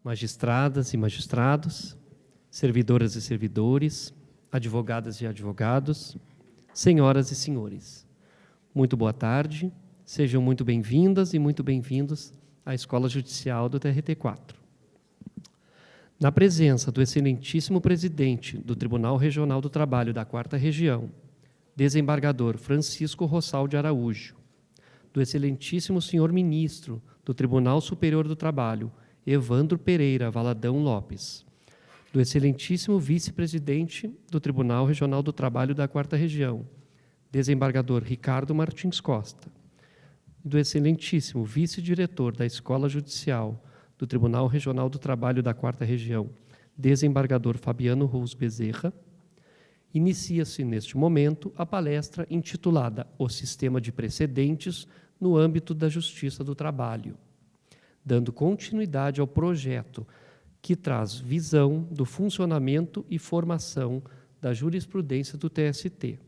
magistradas e magistrados, servidoras e servidores, advogadas e advogados, senhoras e senhores. Muito boa tarde, sejam muito bem-vindas e muito bem-vindos à Escola Judicial do TRT4. Na presença do excelentíssimo presidente do Tribunal Regional do Trabalho da 4ª Região, desembargador Francisco Rossal de Araújo, do excelentíssimo senhor ministro do Tribunal Superior do Trabalho, Evandro Pereira Valadão Lopes, do excelentíssimo vice-presidente do Tribunal Regional do Trabalho da 4ª Região, desembargador Ricardo Martins Costa, do excelentíssimo vice-diretor da Escola Judicial do Tribunal Regional do Trabalho da 4ª Região, desembargador Fabiano Rous Bezerra, inicia-se neste momento a palestra intitulada O Sistema de Precedentes no âmbito da Justiça do Trabalho, dando continuidade ao projeto que traz visão do funcionamento e formação da jurisprudência do TST,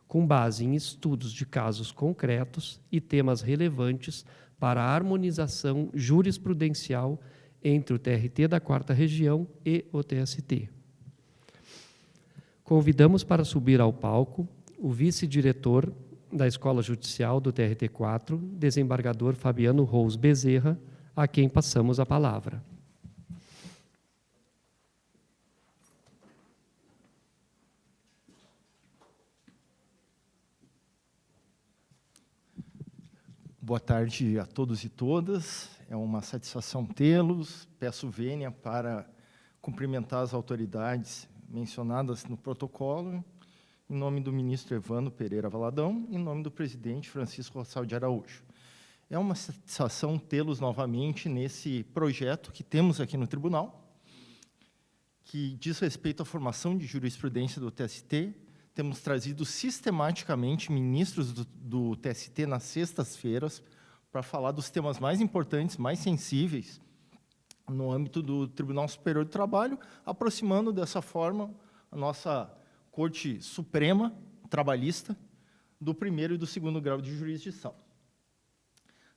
com base em estudos de casos concretos e temas relevantes para a harmonização jurisprudencial entre o TRT da 4ª Região e o TST. Convidamos para subir ao palco o vice-diretor da Escola Judicial do TRT4, desembargador Fabiano Rous Bezerra, a quem passamos a palavra. Boa tarde a todos e todas. É uma satisfação tê-los. Peço vênia para cumprimentar as autoridades mencionadas no protocolo, em nome do ministro Evandro Pereira Valadão, em nome do presidente Francisco Rossal de Araújo. É uma satisfação tê-los novamente nesse projeto que temos aqui no tribunal, que diz respeito à formação de jurisprudência do TST. Temos trazido sistematicamente ministros do TST nas sextas-feiras para falar dos temas mais importantes, mais sensíveis no âmbito do Tribunal Superior do Trabalho, aproximando dessa forma a nossa Corte Suprema Trabalhista do primeiro e do segundo grau de jurisdição.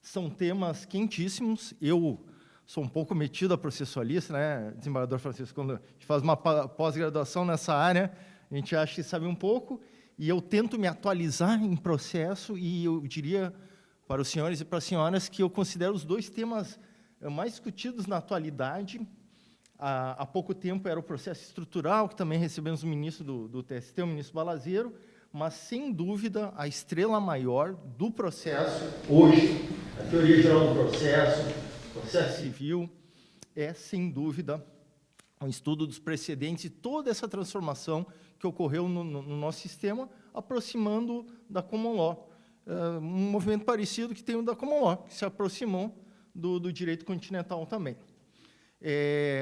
São temas quentíssimos. Eu sou um pouco metido a processualista, né, desembargador Francisco? Quando a gente faz uma pós-graduação nessa área, a gente acha que sabe um pouco, e eu tento me atualizar em processo, e eu diria para os senhores e para as senhoras que eu considero os dois temas mais discutidos na atualidade. Há pouco tempo era o processo estrutural, que também recebemos o ministro do TST, o ministro Balazeiro, mas, sem dúvida, a estrela maior do processo hoje, a teoria geral do processo civil, é, sem dúvida, um estudo dos precedentes e toda essa transformação que ocorreu no nosso sistema, aproximando da Common Law. Um movimento parecido que tem o da Common Law, que se aproximou do direito continental também.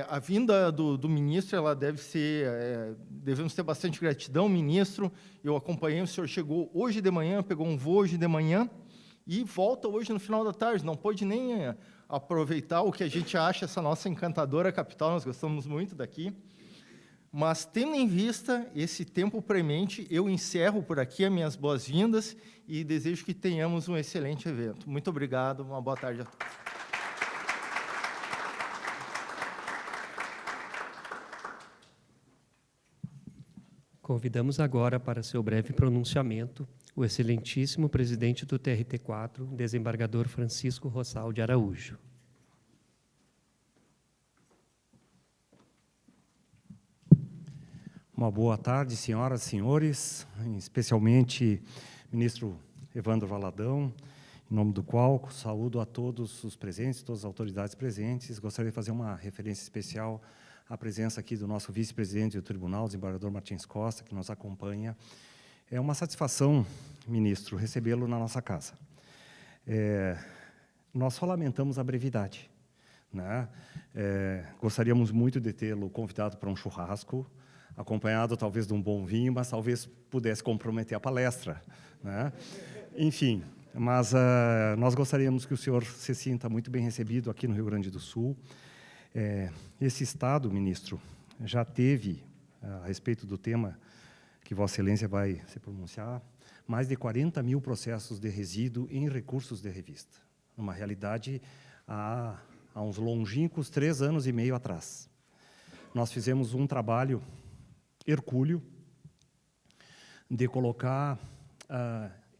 A vinda do ministro, ela deve ser, devemos ter bastante gratidão, ministro. Eu acompanhei, o senhor chegou hoje de manhã, pegou um voo hoje de manhã e volta hoje no final da tarde, não pôde nem aproveitar o que a gente acha essa nossa encantadora capital, nós gostamos muito daqui. Mas, tendo em vista esse tempo premente, eu encerro por aqui as minhas boas-vindas e desejo que tenhamos um excelente evento. Muito obrigado, uma boa tarde a todos. Convidamos agora para seu breve pronunciamento o excelentíssimo presidente do TRT4, desembargador Francisco Rossal de Araújo. Uma boa tarde, senhoras e senhores, especialmente ministro Evandro Valadão, em nome do qual saúdo a todos os presentes, todas as autoridades presentes. Gostaria de fazer uma referência especial à presença aqui do nosso vice-presidente do tribunal, desembargador Martins Costa, que nos acompanha. É uma satisfação, ministro, recebê-lo na nossa casa. Nós só lamentamos a brevidade, né? Gostaríamos muito de tê-lo convidado para um churrasco, acompanhado talvez de um bom vinho, mas talvez pudesse comprometer a palestra, né? Enfim, mas nós gostaríamos que o senhor se sinta muito bem recebido aqui no Rio Grande do Sul. Esse Estado, ministro, já teve, a respeito do tema que Vossa Excelência vai se pronunciar, mais de 40 mil processos de resíduo em recursos de revista. Numa realidade, há há uns longínquos 3 anos e meio atrás. Nós fizemos um trabalho hercúleo de colocar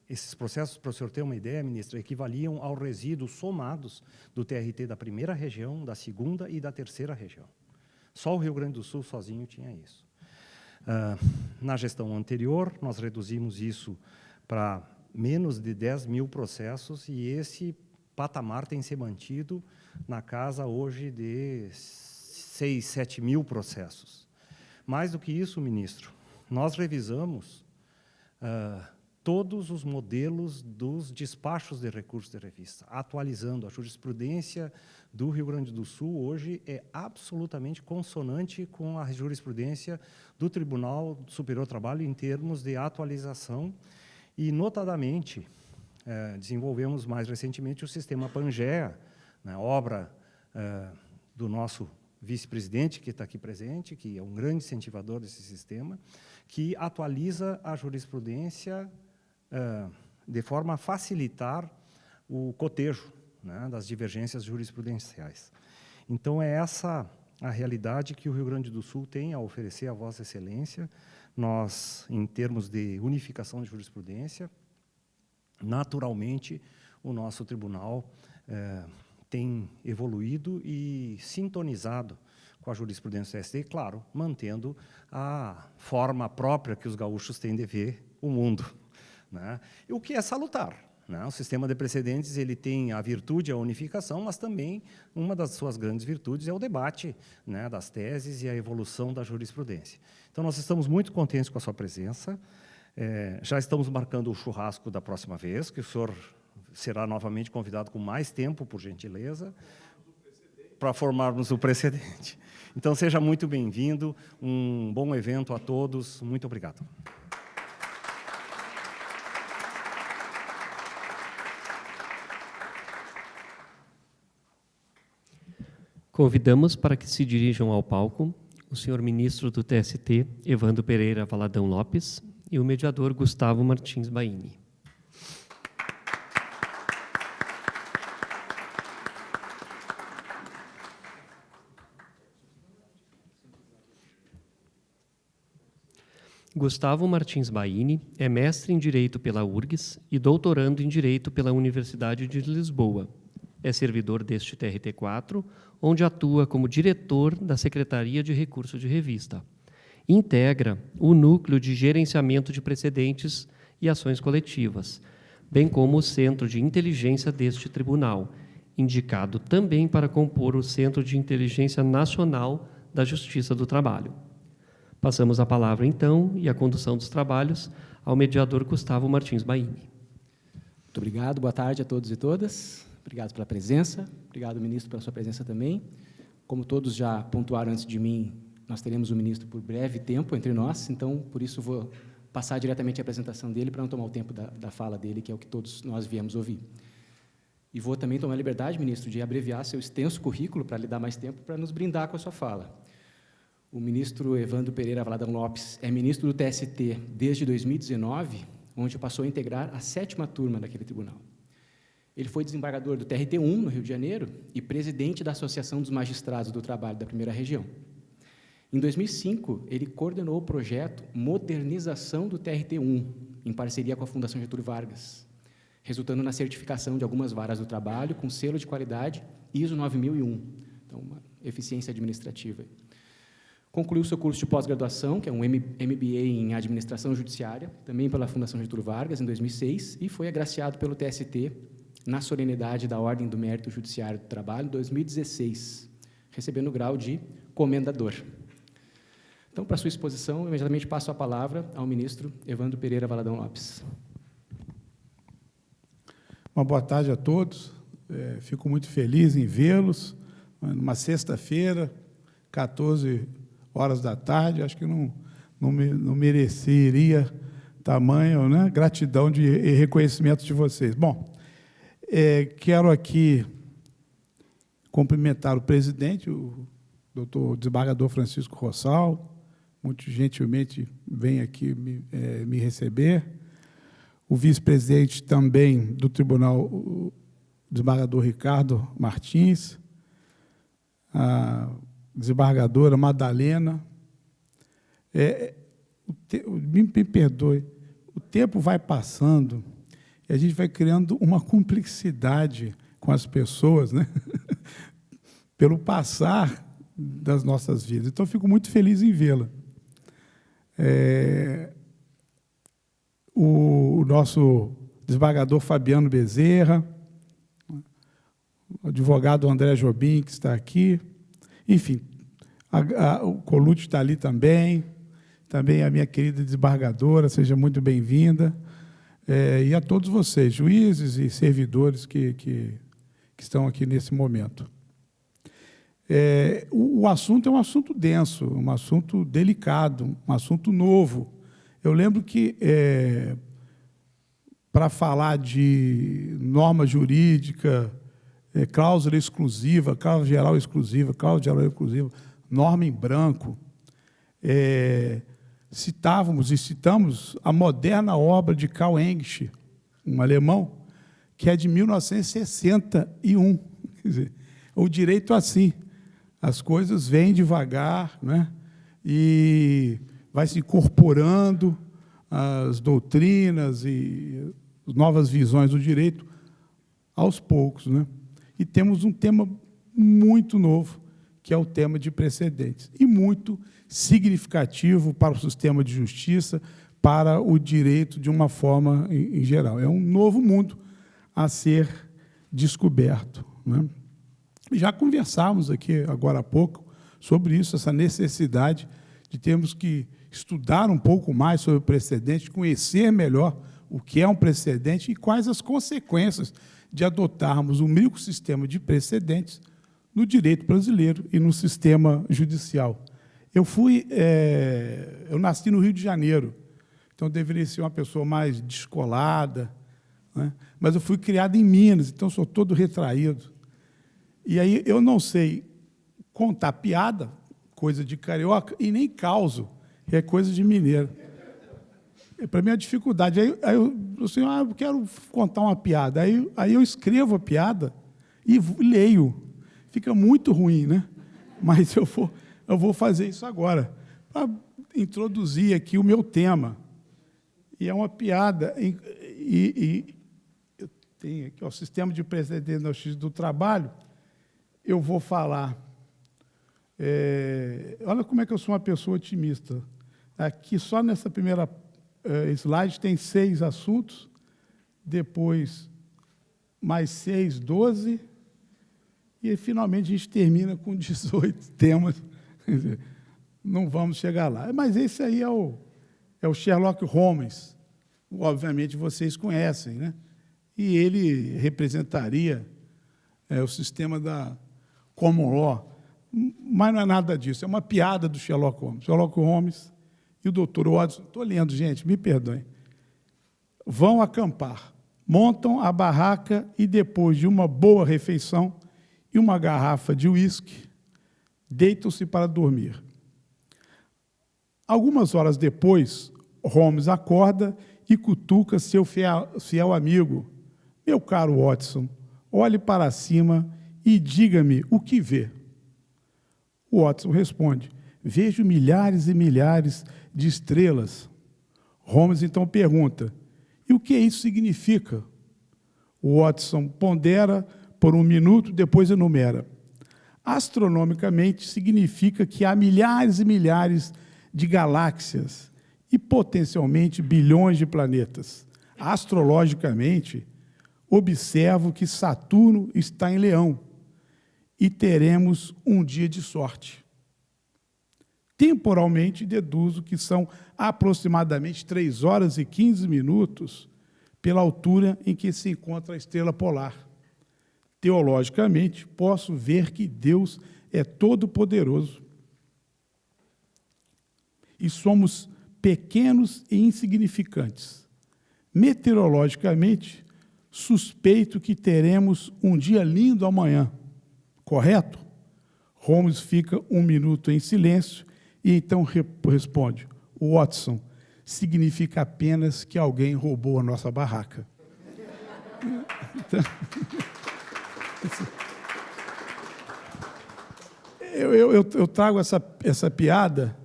esses processos, para o senhor ter uma ideia, ministro, equivaliam aos resíduos somados do TRT da primeira região, da segunda e da terceira região. Só o Rio Grande do Sul sozinho tinha isso. Na gestão anterior, nós reduzimos isso para menos de 10 mil processos e esse patamar tem se mantido na casa hoje de 6, 7 mil processos. Mais do que isso, ministro, nós revisamos todos os modelos dos despachos de recursos de revista, atualizando a jurisprudência do Rio Grande do Sul, hoje é absolutamente consonante com a jurisprudência do Tribunal Superior do Trabalho em termos de atualização e, notadamente, desenvolvemos mais recentemente o sistema Pangea, né, obra do nosso vice-presidente, que está aqui presente, que é um grande incentivador desse sistema, que atualiza a jurisprudência de forma a facilitar o cotejo, né, das divergências jurisprudenciais. Então, é essa a realidade que o Rio Grande do Sul tem a oferecer a Vossa Excelência. Nós, em termos de unificação de jurisprudência, naturalmente, o nosso tribunal tem evoluído e sintonizado com a jurisprudência do TST, claro, mantendo a forma própria que os gaúchos têm de ver o mundo, né? O que é salutar, né? O sistema de precedentes ele tem a virtude, a unificação, mas também uma das suas grandes virtudes é o debate, né, das teses e a evolução da jurisprudência. Então, nós estamos muito contentes com a sua presença. Já estamos marcando o churrasco da próxima vez, que o senhor será novamente convidado com mais tempo, por gentileza, para formarmos o precedente. Então, seja muito bem-vindo, um bom evento a todos, muito obrigado. Convidamos para que se dirijam ao palco o senhor ministro do TST, Evandro Pereira Valadão Lopes, e o mediador Gustavo Martins Baini. Gustavo Martins Baini é mestre em Direito pela URGS e doutorando em Direito pela Universidade de Lisboa. É servidor deste TRT4, onde atua como diretor da Secretaria de Recurso de Revista. Integra o Núcleo de Gerenciamento de Precedentes e Ações Coletivas, bem como o Centro de Inteligência deste tribunal, indicado também para compor o Centro de Inteligência Nacional da Justiça do Trabalho. Passamos a palavra, então, e a condução dos trabalhos ao mediador Gustavo Martins Baini. Muito obrigado, boa tarde a todos e todas. Obrigado pela presença, obrigado, ministro, pela sua presença também. Como todos já pontuaram antes de mim, nós teremos o ministro por breve tempo entre nós, então, por isso, vou passar diretamente a apresentação dele, para não tomar o tempo da fala dele, que é o que todos nós viemos ouvir. E vou também tomar a liberdade, ministro, de abreviar seu extenso currículo, para lhe dar mais tempo, para nos brindar com a sua fala. O ministro Evandro Pereira Valadão Lopes é ministro do TST desde 2019, onde passou a integrar a 7ª turma daquele tribunal. Ele foi desembargador do TRT1, no Rio de Janeiro, e presidente da Associação dos Magistrados do Trabalho da Primeira Região. Em 2005, ele coordenou o projeto Modernização do TRT1, em parceria com a Fundação Getúlio Vargas, resultando na certificação de algumas varas do trabalho com selo de qualidade ISO 9001, então uma eficiência administrativa. Concluiu seu curso de pós-graduação, que é um MBA em Administração Judiciária, também pela Fundação Getúlio Vargas, em 2006, e foi agraciado pelo TST na solenidade da Ordem do Mérito Judiciário do Trabalho, em 2016, recebendo o grau de comendador. Então, para sua exposição, eu imediatamente passo a palavra ao ministro Evandro Pereira Valadão Lopes. Uma boa tarde a todos. Fico muito feliz em vê-los numa sexta-feira, 14 horas da tarde. Acho que não mereceria tamanho, né, gratidão e reconhecimento de vocês. Bom, quero aqui cumprimentar o presidente, o doutor desembargador Francisco Rossal, muito gentilmente vem aqui me receber. O vice-presidente também do tribunal, o desembargador Ricardo Martins, a desembargadora Madalena. Me perdoe, o tempo vai passando e a gente vai criando uma cumplicidade com as pessoas, né? Pelo passar das nossas vidas. Então, fico muito feliz em vê-la. O nosso desembargador Fabiano Bezerra, o advogado André Jobim, que está aqui, enfim, o Colucci está ali também a minha querida desembargadora, seja muito bem-vinda, e a todos vocês, juízes e servidores que estão aqui nesse momento. O assunto é um assunto denso, um assunto delicado, um assunto novo. Eu lembro que, para falar de norma jurídica, cláusula exclusiva, cláusula geral exclusiva, norma em branco, citamos a moderna obra de Karl Engsch, um alemão, que é de 1961. Quer dizer, o direito assim, as coisas vêm devagar, né? E vai se incorporando as doutrinas e as novas visões do direito aos poucos, né? E temos um tema muito novo, que é o tema de precedentes, e muito significativo para o sistema de justiça, para o direito de uma forma em geral. É um novo mundo a ser descoberto, né? Já conversamos aqui, agora há pouco, sobre isso, essa necessidade de termos que estudar um pouco mais sobre o precedente, conhecer melhor o que é um precedente e quais as consequências de adotarmos um microsistema de precedentes no direito brasileiro e no sistema judicial. Eu nasci no Rio de Janeiro, então eu deveria ser uma pessoa mais descolada, né? Mas eu fui criado em Minas, então sou todo retraído. E aí eu não sei contar piada, coisa de carioca, e nem causo, que é coisa de mineiro. Para mim é uma dificuldade. Aí eu assim, eu quero contar uma piada. Aí eu escrevo a piada e leio. Fica muito ruim, né? Mas eu vou fazer isso agora, para introduzir aqui o meu tema. E é uma piada. Eu tenho aqui o sistema de precedentes na Justiça do Trabalho. Eu vou falar. Olha como é que eu sou uma pessoa otimista. Aqui, só nessa primeira slide, tem 6 assuntos, depois mais 6, 12, e finalmente a gente termina com 18 temas. Quer dizer, não vamos chegar lá. Mas esse aí é o Sherlock Holmes, obviamente vocês conhecem, né? E ele representaria o sistema da common law, mas não é nada disso, é uma piada do Sherlock Holmes. Sherlock Holmes e o doutor Watson, estou lendo, gente, me perdoem, vão acampar, montam a barraca e, depois de uma boa refeição e uma garrafa de uísque, deitam-se para dormir. Algumas horas depois, Holmes acorda e cutuca seu fiel amigo. Meu caro Watson, olhe para cima e diga-me o que vê. O Watson responde, vejo milhares e milhares de estrelas. Holmes então pergunta, e o que isso significa? O Watson pondera por um minuto, depois enumera. Astronomicamente, significa que há milhares e milhares de galáxias e, potencialmente, bilhões de planetas. Astrologicamente, observo que Saturno está em Leão e teremos um dia de sorte. Temporalmente, deduzo que são aproximadamente 3 horas e 15 minutos pela altura em que se encontra a estrela polar. Teologicamente, posso ver que Deus é todo-poderoso e somos pequenos e insignificantes. Meteorologicamente, suspeito que teremos um dia lindo amanhã. Correto? Holmes fica um minuto em silêncio e então responde, Watson, significa apenas que alguém roubou a nossa barraca. Então, eu trago essa piada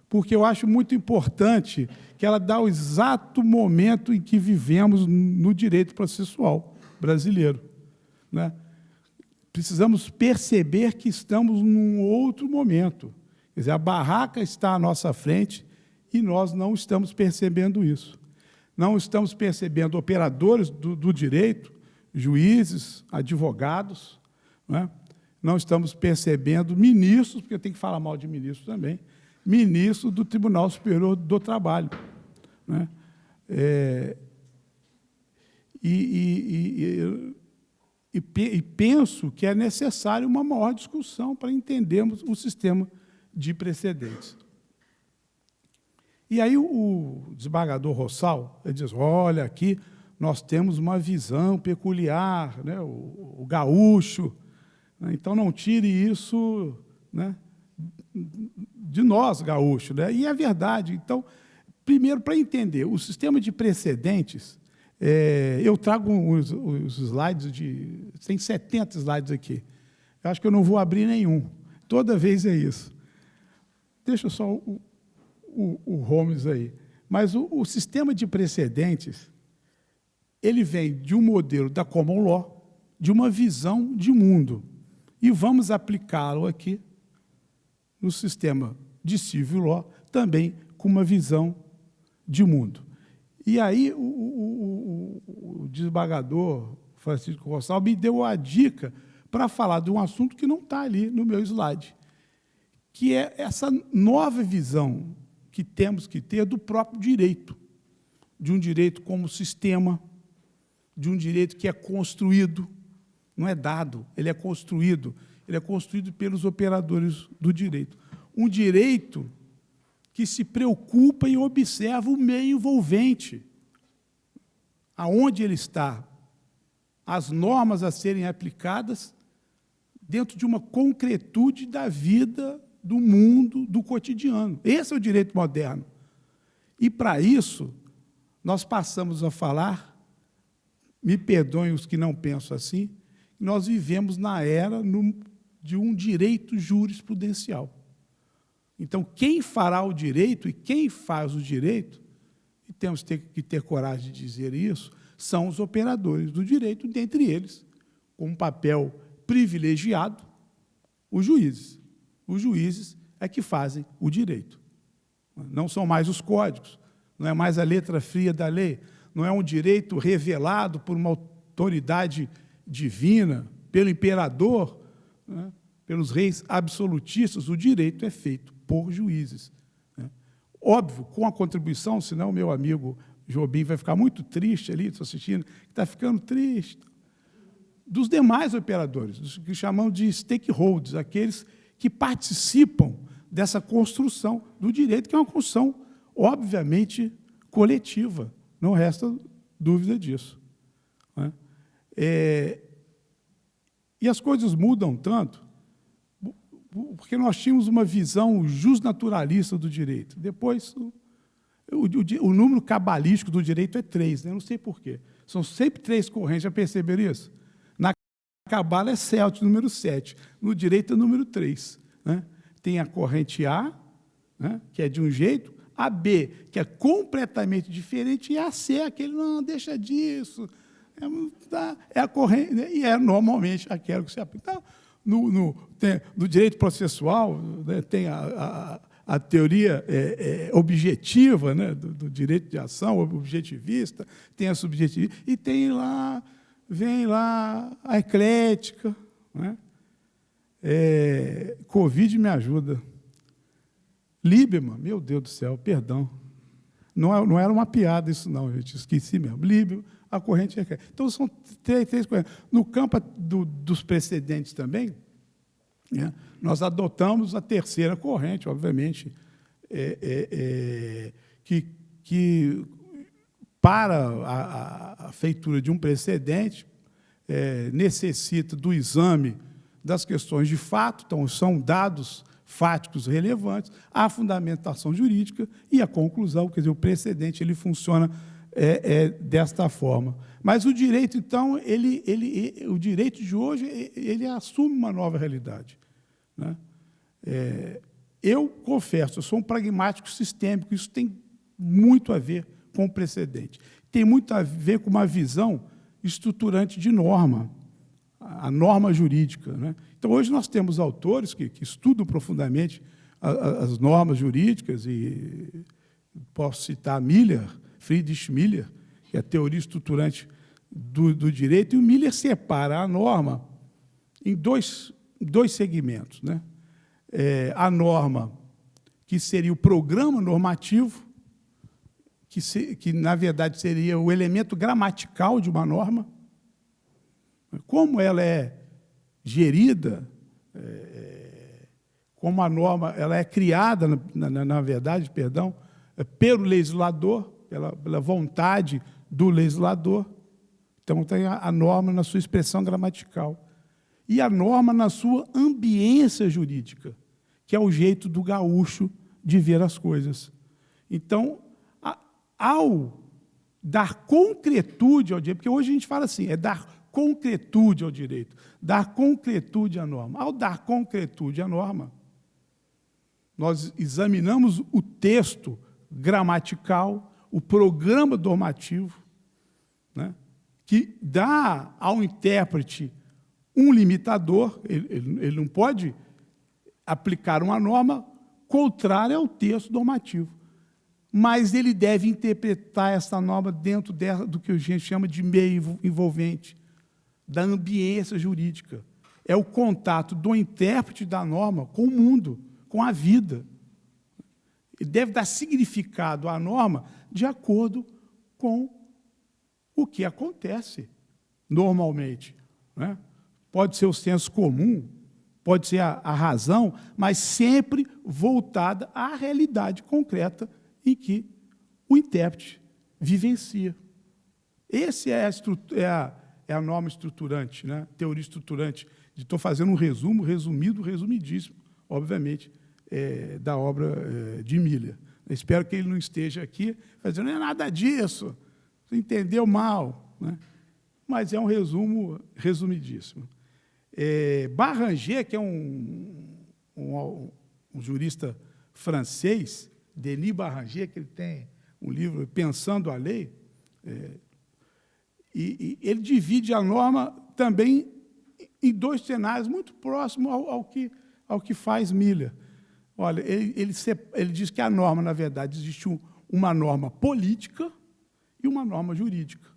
porque eu acho muito importante que ela dá o exato momento em que vivemos no direito processual brasileiro, né? Precisamos perceber que estamos num outro momento. Quer dizer, a barraca está à nossa frente e nós não estamos percebendo isso. Não estamos percebendo operadores do direito, juízes, advogados, né? Não estamos percebendo ministros, porque tem que falar mal de ministro também, ministro do Tribunal Superior do Trabalho, né? E penso que é necessário uma maior discussão para entendermos o sistema de precedentes. E aí o desembargador Rossal ele diz, olha, aqui nós temos uma visão peculiar, né, o gaúcho, né, então não tire isso, né, de nós, gaúchos, né? E é verdade. Então, primeiro, para entender, o sistema de precedentes, eu trago os slides, tem 70 slides aqui. Eu acho que eu não vou abrir nenhum. Toda vez é isso. Deixa só o Holmes aí. Mas o sistema de precedentes, ele vem de um modelo da common law, de uma visão de mundo. E vamos aplicá-lo aqui no sistema de civil law, também com uma visão de mundo. E aí o desembargador Francisco Rossal me deu a dica para falar de um assunto que não está ali no meu slide, que é essa nova visão que temos que ter do próprio direito, de um direito como sistema, de um direito que é construído, não é dado, ele é construído pelos operadores do direito. Um direito que se preocupa e observa o meio envolvente, aonde ele está, as normas a serem aplicadas dentro de uma concretude da vida, do mundo, do cotidiano. Esse é o direito moderno. E, para isso, nós passamos a falar, me perdoem os que não pensam assim, nós vivemos na era de um direito jurisprudencial. Então, quem fará o direito e quem faz o direito, e temos que ter coragem de dizer isso, são os operadores do direito, dentre eles, com um papel privilegiado, os juízes. Os juízes é que fazem o direito. Não são mais os códigos, não é mais a letra fria da lei, não é um direito revelado por uma autoridade divina, pelo imperador, né, pelos reis absolutistas, o direito é feito por juízes, né? Óbvio, com a contribuição, senão meu amigo Jobim vai ficar muito triste ali, estou assistindo, está ficando triste, dos demais operadores, dos que chamamos de stakeholders, aqueles que participam dessa construção do direito, que é uma construção, obviamente, coletiva, não resta dúvida disso, né? E as coisas mudam tanto, porque nós tínhamos uma visão justnaturalista do direito. Depois, o número cabalístico do direito é 3, né? Não sei por quê. São sempre 3 correntes, já perceberam isso? Na cabala é Celtic, número 7. No direito é número 3. Né? Tem a corrente A, né, que é de um jeito, a B, que é completamente diferente, e a C, aquele, não, deixa disso. É a corrente, e é normalmente aquela que se aplica. Então, no direito processual, né, tem a teoria objetiva, né, do direito de ação, objetivista, tem a subjetivista, e vem lá a eclética, né? Covid me ajuda. Lieberman, meu Deus do céu, perdão. Não era uma piada isso, não, gente, esqueci mesmo. Lieberman, a corrente eclética. Então, são 3 correntes. No campo dos precedentes também, né, nós adotamos a terceira corrente, obviamente, que para a feitura de um precedente necessita do exame das questões de fato, então são dados fáticos relevantes, a fundamentação jurídica e a conclusão, quer dizer, o precedente ele funciona desta forma. Mas o direito, então, o direito de hoje, ele assume uma nova realidade, né? Eu confesso, eu sou um pragmático sistêmico, isso tem muito a ver com o precedente. Tem muito a ver com uma visão estruturante de norma, a norma jurídica, né? Então, hoje nós temos autores que estudam profundamente as normas jurídicas, e posso citar Miller, Friedrich Miller, que é a teoria estruturante do direito, e o Miller separa a norma em dois segmentos, né? A norma, que seria o programa normativo, que, na verdade, seria o elemento gramatical de uma norma, como ela é gerida, como a norma ela é criada, na verdade, perdão, pelo legislador, pela vontade do legislador. Então, tem a norma na sua expressão gramatical. E a norma na sua ambiência jurídica, que é o jeito do gaúcho de ver as coisas. Então, ao dar concretude ao direito, porque hoje a gente fala assim, dar concretude ao direito, dar concretude à norma. Ao dar concretude à norma, nós examinamos o texto gramatical, o programa normativo, né, que dá ao intérprete um limitador, ele não pode aplicar uma norma contrária ao texto normativo, mas ele deve interpretar essa norma dentro do que a gente chama de meio envolvente, da ambiência jurídica. É o contato do intérprete da norma com o mundo, com a vida. Ele deve dar significado à norma de acordo com o que acontece normalmente, né? Pode ser o senso comum, pode ser a razão, mas sempre voltada à realidade concreta em que o intérprete vivencia. Essa é a norma estruturante, né? Teoria estruturante. Estou fazendo um resumo, resumidíssimo, obviamente, da obra de Miller. Eu espero que ele não esteja aqui fazendo, não é nada disso, você entendeu mal, né? Mas é um resumo resumidíssimo. Barranger, que é um jurista francês, Denis Barranger, que ele tem um livro Pensando a Lei, e ele divide a norma também em dois cenários muito próximos ao que faz Miller. Olha, ele diz que a norma, na verdade, existe uma norma política e uma norma jurídica.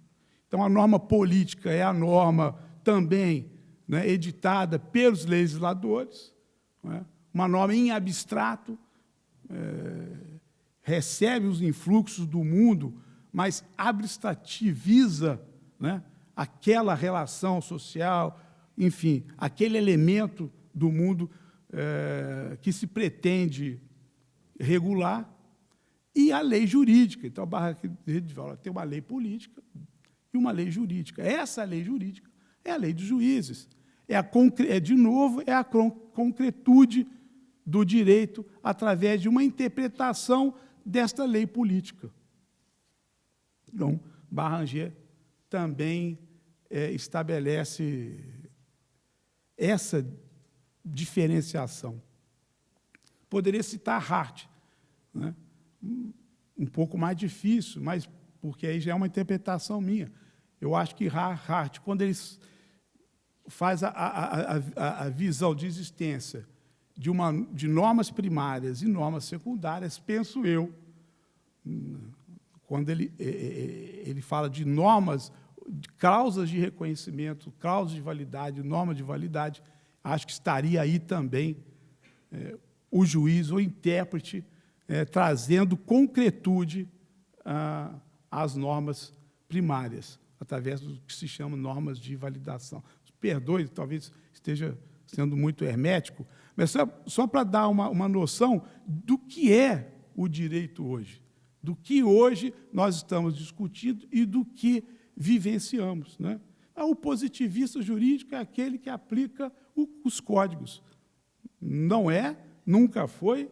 Então, a norma política é a norma também, né, editada pelos legisladores, né, uma norma em abstrato, recebe os influxos do mundo, mas abstrativiza, né, aquela relação social, enfim, aquele elemento do mundo que se pretende regular, e a lei jurídica. Então, a Barranger tem uma lei política e uma lei jurídica. Essa lei jurídica é a lei dos juízes. De novo, é a concretude do direito através de uma interpretação desta lei política. Então, Barranger também estabelece essa diferenciação. Poderia citar Hart, né? Um pouco mais difícil, mas porque aí já é uma interpretação minha. Eu acho que Hart, quando ele faz a visão de existência de normas primárias e normas secundárias, penso eu, quando ele fala de normas, de cláusulas de reconhecimento, cláusulas de validade, norma de validade, acho que estaria aí também o juiz, o intérprete, trazendo concretude às normas primárias, através do que se chama normas de validação. Perdoe, talvez esteja sendo muito hermético, mas só para dar uma noção do que é o direito hoje, do que hoje nós estamos discutindo e do que vivenciamos, né? O positivista jurídico é aquele que aplica os códigos. Não é, nunca foi,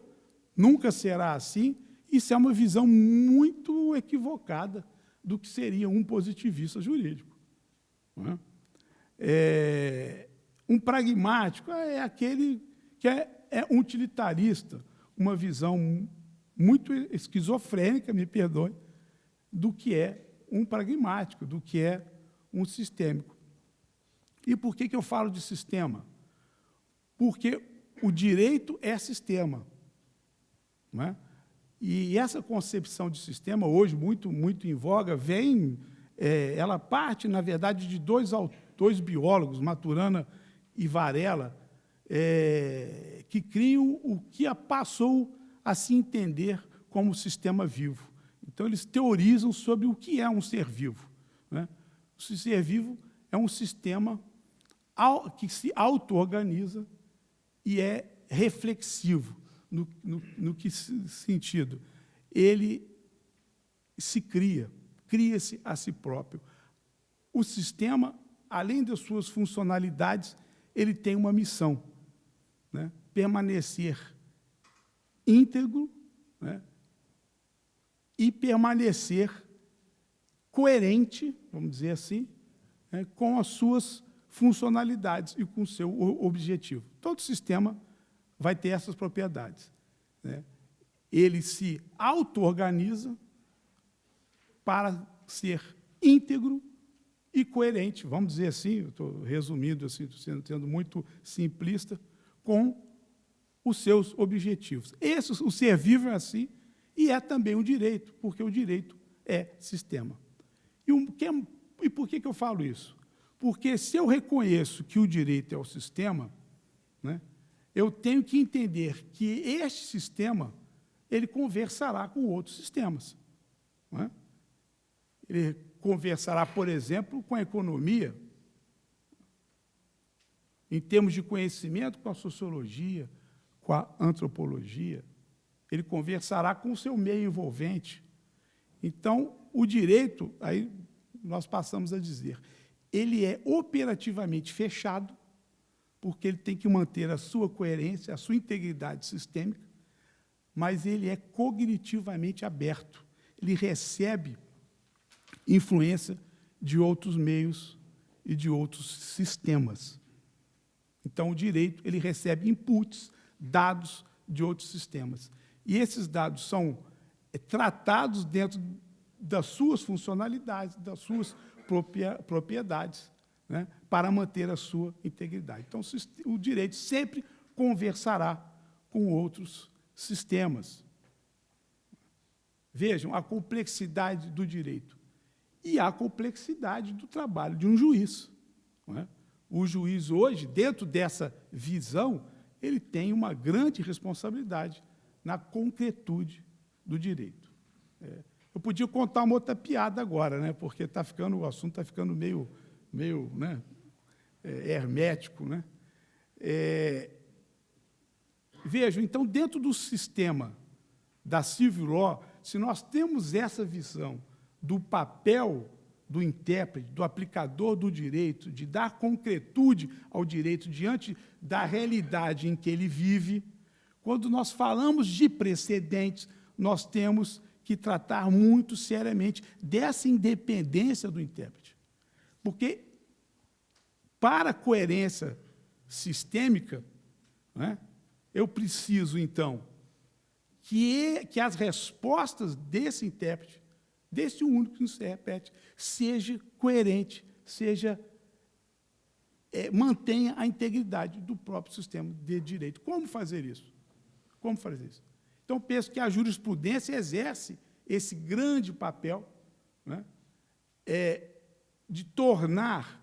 nunca será assim. Isso é uma visão muito equivocada do que seria um positivista jurídico. Não é? Um pragmático é aquele que é utilitarista, uma visão muito esquizofrênica, me perdoe, do que é um pragmático, do que é um sistêmico. E por que eu falo de sistema? Porque o direito é sistema. Não é? E essa concepção de sistema, hoje, muito em voga, ela parte, na verdade, de dois biólogos, Maturana e Varela, que criam o que passou a se entender como sistema vivo. Então, eles teorizam sobre o que é um ser vivo. Né? O ser vivo é um sistema que se auto-organiza e é reflexivo. No que sentido? Ele se cria-se a si próprio. O sistema, além das suas funcionalidades, ele tem uma missão, né? Permanecer íntegro, né? E permanecer coerente, vamos dizer assim, né? Com as suas funcionalidades e com o seu objetivo. Todo sistema vai ter essas propriedades, né? Ele se auto-organiza para ser íntegro e coerente, vamos dizer assim, eu estou resumindo, assim, estou sendo muito simplista, com os seus objetivos. O ser vivo é assim, e é também um direito, porque o direito é sistema. E por que eu falo isso? Porque se eu reconheço que o direito é o sistema, né, eu tenho que entender que este sistema ele conversará com outros sistemas. Não é? Ele conversará, por exemplo, com a economia, em termos de conhecimento, com a sociologia, com a antropologia. Ele conversará com o seu meio envolvente. Então, o direito, aí nós passamos a dizer, ele é operativamente fechado, porque ele tem que manter a sua coerência, a sua integridade sistêmica, mas ele é cognitivamente aberto. Ele recebe influência de outros meios e de outros sistemas. Então, o direito ele recebe inputs, dados de outros sistemas. E esses dados são tratados dentro das suas funcionalidades, das suas propriedades, né, para manter a sua integridade. Então, o direito sempre conversará com outros sistemas. Vejam a complexidade do direito e a complexidade do trabalho de um juiz. Não é? O juiz hoje, dentro dessa visão, ele tem uma grande responsabilidade na concretude do direito. Eu podia contar uma outra piada agora, né, porque o assunto está ficando meio né, hermético. Né? Vejam, então, dentro do sistema da civil law, se nós temos essa visão do papel do intérprete, do aplicador do direito, de dar concretude ao direito diante da realidade em que ele vive, quando nós falamos de precedentes, nós temos que tratar muito seriamente dessa independência do intérprete. Porque, para a coerência sistêmica, né, eu preciso, então, que as respostas desse intérprete, desse único intérprete, seja coerente, mantenha a integridade do próprio sistema de direito. Como fazer isso? Como fazer isso? Então, penso que a jurisprudência exerce esse grande papel, né, de tornar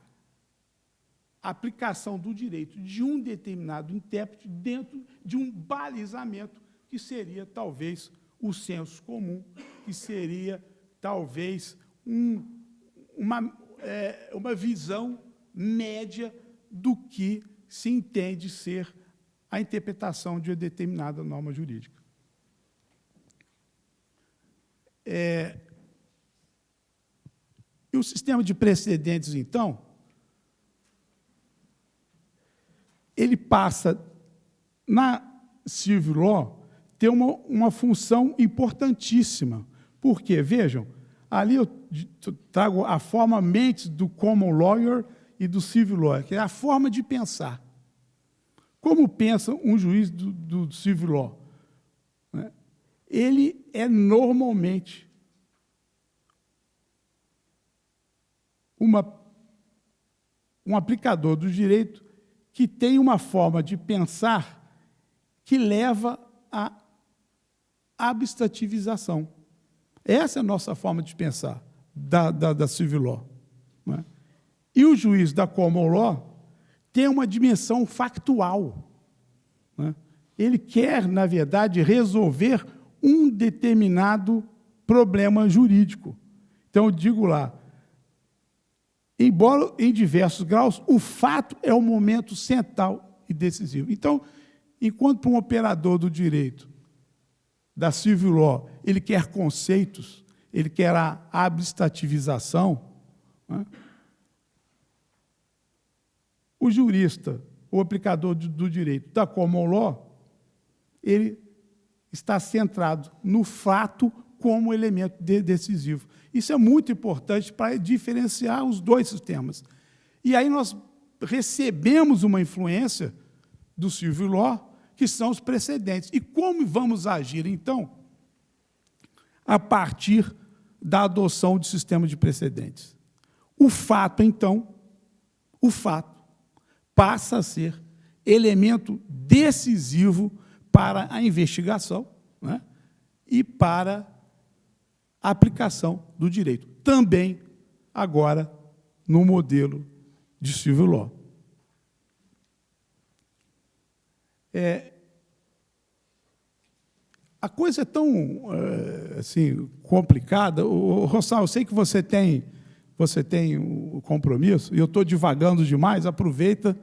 a aplicação do direito de um determinado intérprete dentro de um balizamento que seria, talvez, o senso comum, que seria, talvez, uma visão média do que se entende ser a interpretação de uma determinada norma jurídica. E o sistema de precedentes, então, ele passa, na civil law, ter uma função importantíssima. Por quê? Vejam, Ali eu trago a forma mente do common lawyer e do civil lawyer, que é a forma de pensar. Como pensa um juiz do civil law? Ele é normalmente um aplicador do direito que tem uma forma de pensar que leva à abstrativização. Essa é a nossa forma de pensar da civil law. Não é? E o juiz da common law tem uma dimensão factual. Não é? Ele quer, na verdade, resolver um determinado problema jurídico. Então, eu digo lá, embora em diversos graus, o fato é o momento central e decisivo. Então, enquanto para um operador do direito, da civil law, ele quer conceitos, ele quer a abstrativização, né? O jurista, o aplicador do direito da common law, ele está centrado no fato como elemento decisivo. Isso é muito importante para diferenciar os dois sistemas. E aí nós recebemos uma influência do civil law, que são os precedentes. E como vamos agir, então, a partir da adoção do sistema de precedentes? O fato, então, passa a ser elemento decisivo para a investigação, né, e para a aplicação do direito. Também, agora, no modelo de civil law. A coisa é tão assim, complicada. Rossal, eu sei que você tem o compromisso, e eu estou divagando demais, aproveita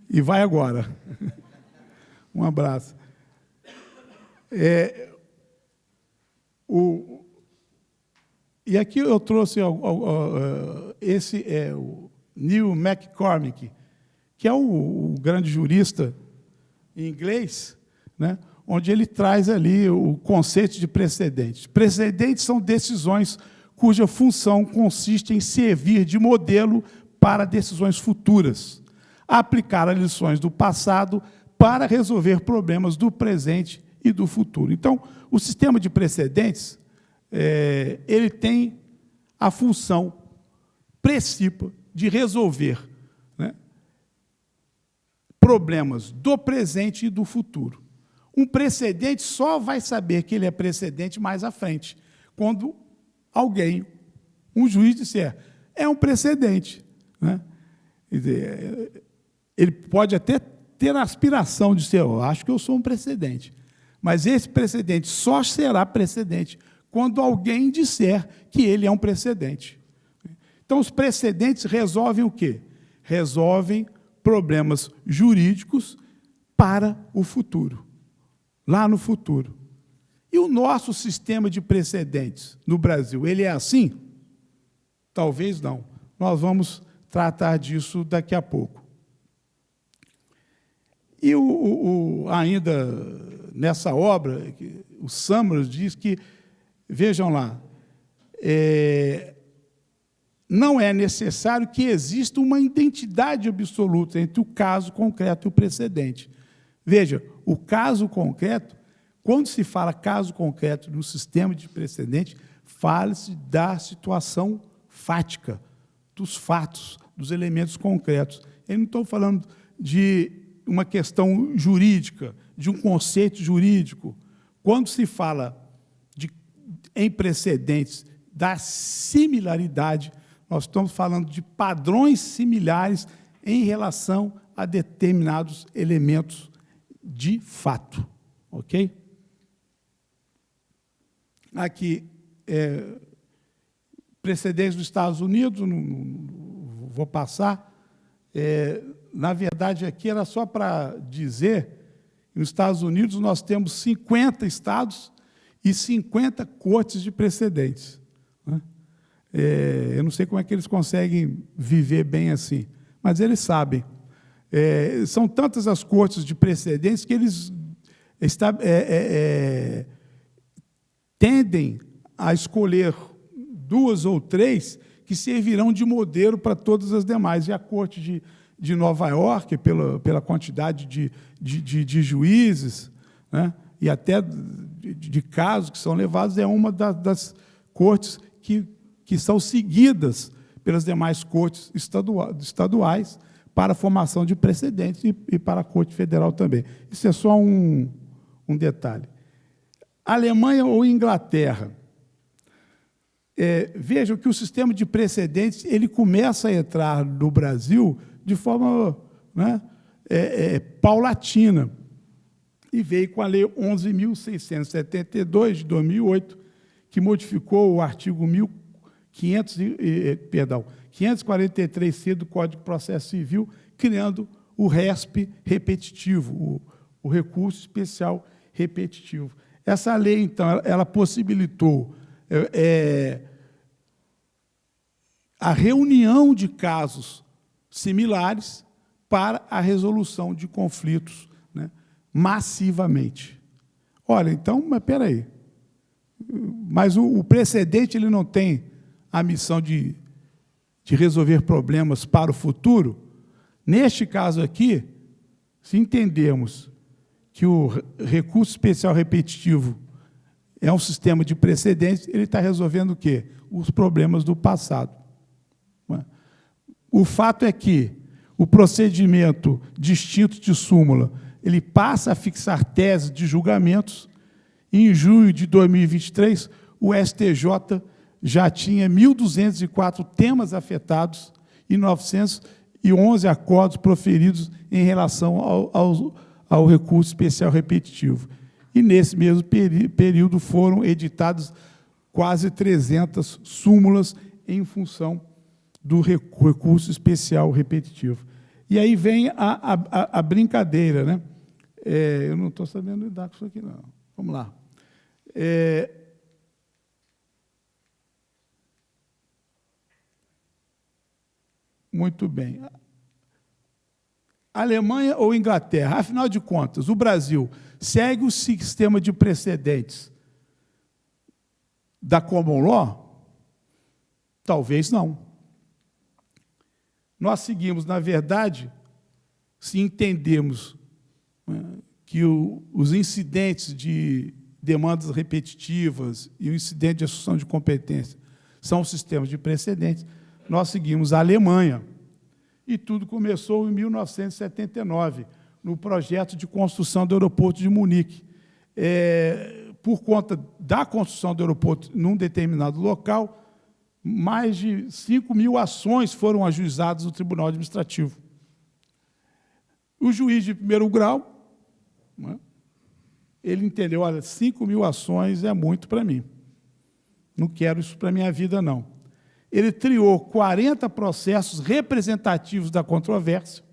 e vai agora. Um abraço. E aqui eu trouxe esse o Neil McCormick, que é o grande jurista em inglês, né, onde ele traz ali o conceito de precedentes. Precedentes são decisões cuja função consiste em servir de modelo para decisões futuras, aplicar as lições do passado para resolver problemas do presente e do futuro. Então, o sistema de precedentes, ele tem a função principal de resolver, né, problemas do presente e do futuro. Um precedente só vai saber que ele é precedente mais à frente, quando alguém, um juiz, disser, é um precedente, né? Quer dizer, ele pode até ter a aspiração de ser, eu acho que eu sou um precedente, mas esse precedente só será precedente quando alguém disser que ele é um precedente. Então, os precedentes resolvem o quê? Resolvem problemas jurídicos para o futuro, lá no futuro. E o nosso sistema de precedentes no Brasil, ele é assim? Talvez não. Nós vamos tratar disso daqui a pouco. E ainda nessa obra, o Summers diz que, vejam lá, não é necessário que exista uma identidade absoluta entre o caso concreto e o precedente. Veja, o caso concreto, quando se fala caso concreto no sistema de precedente, fala-se da situação fática, dos fatos, dos elementos concretos. Eu não estou falando de uma questão jurídica, de um conceito jurídico. Quando se fala em precedentes da similaridade, nós estamos falando de padrões similares em relação a determinados elementos de fato. Ok? Aqui, precedentes dos Estados Unidos, não vou passar. Na verdade, aqui era só para dizer, nos Estados Unidos nós temos 50 estados e 50 cortes de precedentes. Né? Eu não sei como é que eles conseguem viver bem assim, mas eles sabem. São tantas as cortes de precedentes que eles tendem a escolher 2 ou 3 que servirão de modelo para todas as demais. E a Corte de Nova York, pela quantidade de juízes, né, e até de casos que são levados, é uma das cortes que são seguidas pelas demais cortes estaduais para a formação de precedentes e para a Corte Federal também. Isso é só um detalhe. Alemanha ou Inglaterra? Vejam que o sistema de precedentes ele começa a entrar no Brasil de forma, né, paulatina, e veio com a Lei 11.672, de 2008, que modificou o artigo 543C do Código de Processo Civil, criando o RESP repetitivo, o recurso especial repetitivo. Essa lei, então, ela possibilitou a reunião de casos similares para a resolução de conflitos, né, massivamente. Olha, então, mas espera aí. Mas o precedente ele não tem a missão de resolver problemas para o futuro? Neste caso aqui, se entendermos que o recurso especial repetitivo é um sistema de precedentes, ele está resolvendo o quê? Os problemas do passado. O fato é que o procedimento distinto de súmula ele passa a fixar teses de julgamentos. Em junho de 2023, o STJ já tinha 1.204 temas afetados e 911 acordos proferidos em relação ao recurso especial repetitivo. E, nesse mesmo período, foram editadas quase 300 súmulas em função do recurso especial repetitivo. E aí vem a brincadeira, né? Eu não estou sabendo lidar com isso aqui, não. Vamos lá. Muito bem. Alemanha ou Inglaterra? Afinal de contas, o Brasil segue o sistema de precedentes da Common Law? Talvez não. Nós seguimos, na verdade, se entendemos que os incidentes de demandas repetitivas e o incidente de assunção de competência são sistemas de precedentes, nós seguimos a Alemanha. E tudo começou em 1979, no projeto de construção do aeroporto de Munique. Por conta da construção do aeroporto num determinado local, mais de 5.000 ações foram ajuizadas no Tribunal Administrativo. O juiz de primeiro grau, né, ele entendeu, olha, 5.000 ações é muito para mim. Não quero isso para a minha vida, não. Ele triou 40 processos representativos da controvérsia,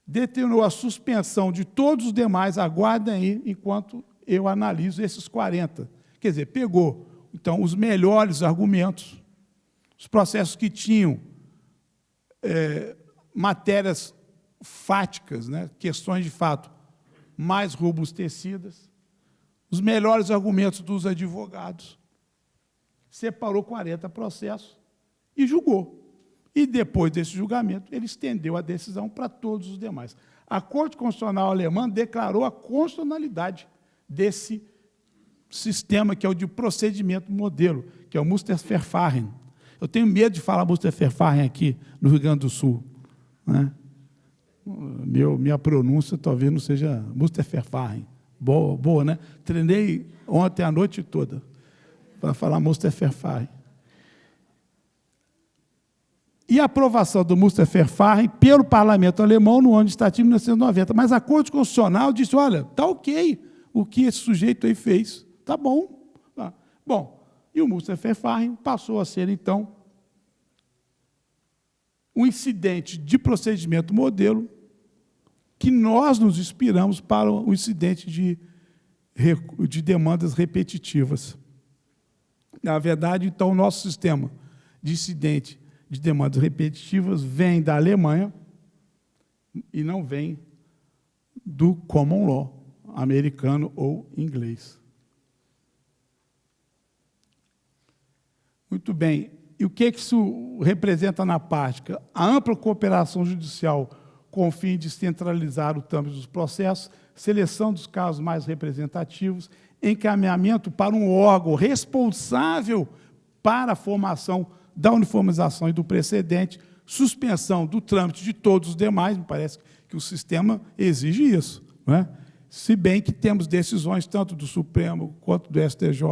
determinou a suspensão de todos os demais, aguardem aí, enquanto eu analiso esses 40. Quer dizer, pegou, então, os melhores argumentos, os processos que tinham matérias fáticas, né, questões de fato mais robustecidas, os melhores argumentos dos advogados, separou 40 processos e julgou. E, depois desse julgamento, ele estendeu a decisão para todos os demais. A Corte Constitucional Alemã declarou a constitucionalidade desse sistema, que é o de procedimento modelo, que é o Musterverfahren. Eu tenho medo de falar Musterverfahren aqui no Rio Grande do Sul, né? Minha pronúncia talvez não seja Musterverfahren. Boa, né? Treinei ontem a noite toda para falar Musterverfahren. E a aprovação do Musterverfahren pelo parlamento alemão no ano de estatística de 1990. Mas a Corte Constitucional disse, olha, está ok o que esse sujeito aí fez, está bom. Tá. Bom, e o Musterverfahren passou a ser, então, um incidente de procedimento modelo que nós nos inspiramos para o incidente de demandas repetitivas. Na verdade, então, o nosso sistema de incidente de demandas repetitivas vem da Alemanha e não vem do common law americano ou inglês. Muito bem. E o que isso representa na prática? A ampla cooperação judicial com o fim de descentralizar o trâmite dos processos, seleção dos casos mais representativos, encaminhamento para um órgão responsável para a formação da uniformização e do precedente, suspensão do trâmite de todos os demais, me parece que o sistema exige isso, não é? Se bem que temos decisões tanto do Supremo, quanto do STJ,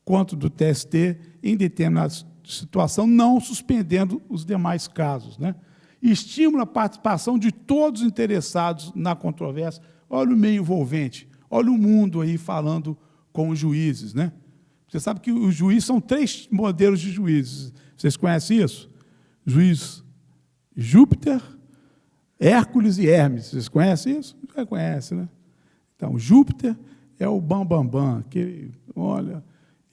quanto do TST, em determinada situação, não suspendendo os demais casos, né? Estimula a participação de todos os interessados na controvérsia. Olha o meio envolvente, olha o mundo aí falando com os juízes, né? Você sabe que os juízes são 3 modelos de juízes. Vocês conhecem isso? Juiz Júpiter, Hércules e Hermes. Vocês conhecem isso? Já conhecem, né? Então, Júpiter é o bam, que, olha,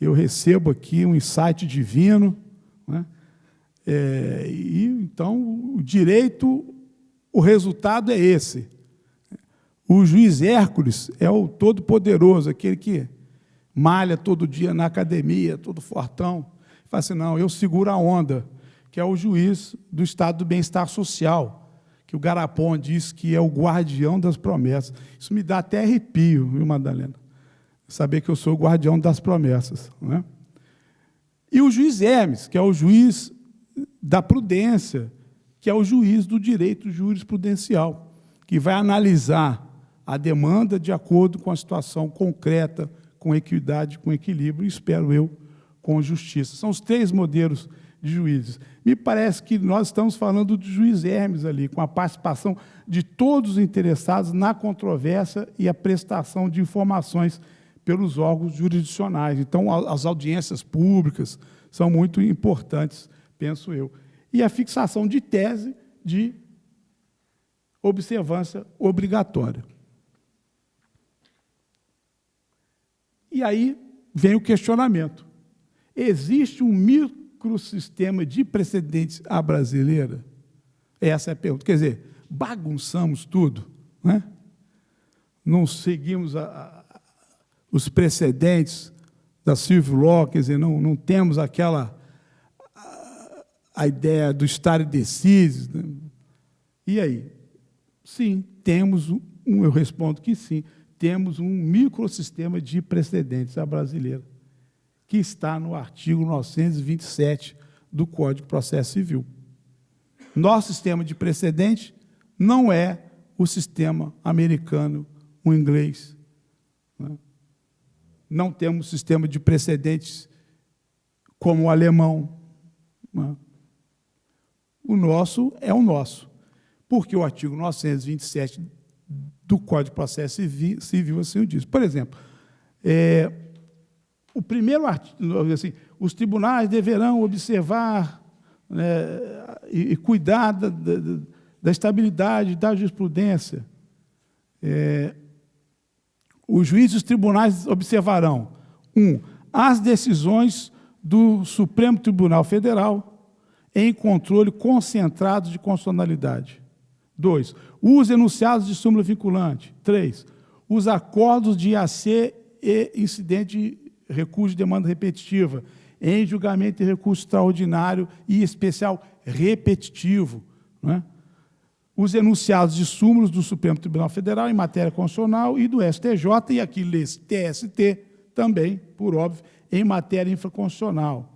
eu recebo aqui um insight divino, né? E, então, o direito, o resultado é esse. O juiz Hércules é o todo-poderoso, aquele que malha todo dia na academia, todo fortão. Fala assim, não, eu seguro a onda, que é o juiz do estado do bem-estar social, que o Garapon diz que é o guardião das promessas. Isso me dá até arrepio, viu, Madalena? Saber que eu sou o guardião das promessas, não é? E o juiz Hermes, que é o juiz da prudência, que é o juiz do direito jurisprudencial, que vai analisar a demanda de acordo com a situação concreta, com equidade, com equilíbrio, e espero eu, com justiça. São os 3 modelos de juízes. Me parece que nós estamos falando do juiz Hermes ali, com a participação de todos os interessados na controvérsia e a prestação de informações pelos órgãos jurisdicionais. Então, as audiências públicas são muito importantes, penso eu. E a fixação de tese de observância obrigatória. E aí vem o questionamento. Existe um microsistema de precedentes à brasileira? Essa é a pergunta. Quer dizer, bagunçamos tudo, né? Não seguimos os precedentes da civil law, quer dizer, não temos aquela a ideia do stare decisis, né? E aí? Sim, temos eu respondo que sim, temos um microsistema de precedentes à brasileira, que está no artigo 927 do Código de Processo Civil. Nosso sistema de precedente não é o sistema americano, o inglês, né? Não temos sistema de precedentes como o alemão, né? O nosso é o nosso, porque o artigo 927 do Código de Processo Civil assim o diz. Por exemplo, o primeiro artigo, assim, os tribunais deverão observar, né, e cuidar da estabilidade da jurisprudência. Os juízes dos tribunais observarão, 1, as decisões do Supremo Tribunal Federal em controle concentrado de constitucionalidade. 2, os enunciados de súmula vinculante. 3, os acordos de IAC e incidente de recurso de demanda repetitiva, em julgamento de recurso extraordinário e especial repetitivo, né? Os enunciados de súmulas do Supremo Tribunal Federal em matéria constitucional e do STJ, e aqui lê TST também, por óbvio, em matéria infraconstitucional.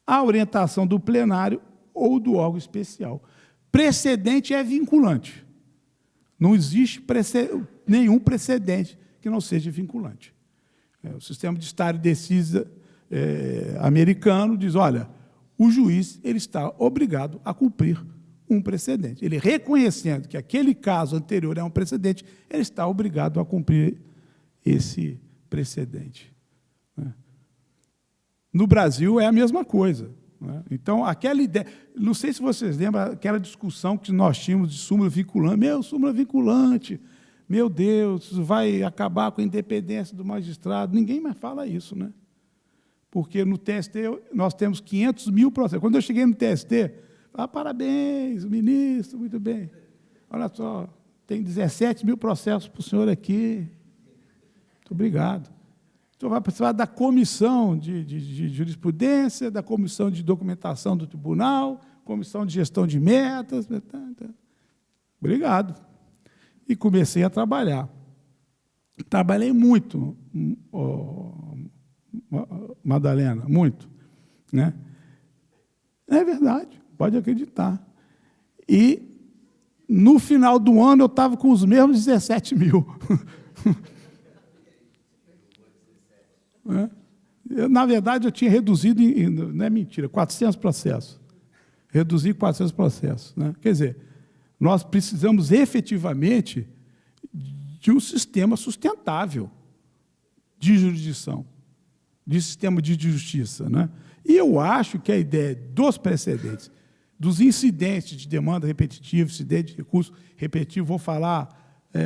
A orientação do plenário ou do órgão especial. Precedente é vinculante. Não existe nenhum precedente que não seja vinculante. O sistema de stare decisis americano diz, olha, o juiz ele está obrigado a cumprir um precedente. Ele, reconhecendo que aquele caso anterior é um precedente, ele está obrigado a cumprir esse precedente. No Brasil é a mesma coisa. Então, aquela ideia... Não sei se vocês lembram aquela discussão que nós tínhamos de súmula vinculante. Súmula vinculante, meu Deus, isso vai acabar com a independência do magistrado. Ninguém mais fala isso, né? Porque no TST nós temos 500 mil processos. Quando eu cheguei no TST, parabéns, ministro, muito bem. Olha só, tem 17 mil processos para o senhor aqui. Muito obrigado. senhor vai participar da comissão de jurisprudência, da comissão de documentação do tribunal, comissão de gestão de metas. Obrigado. E comecei a trabalhar. Trabalhei muito, Madalena, muito. Né? É verdade, pode acreditar. E, no final do ano, eu estava com os mesmos 17 mil. Na verdade, eu tinha reduzido, não é mentira, 400 processos. Reduzi 400 processos. Né? Quer dizer, nós precisamos efetivamente de um sistema sustentável de jurisdição, de sistema de justiça. Né? E eu acho que a ideia dos precedentes, dos incidentes de demanda repetitiva, incidente de recurso repetitivo, vou falar,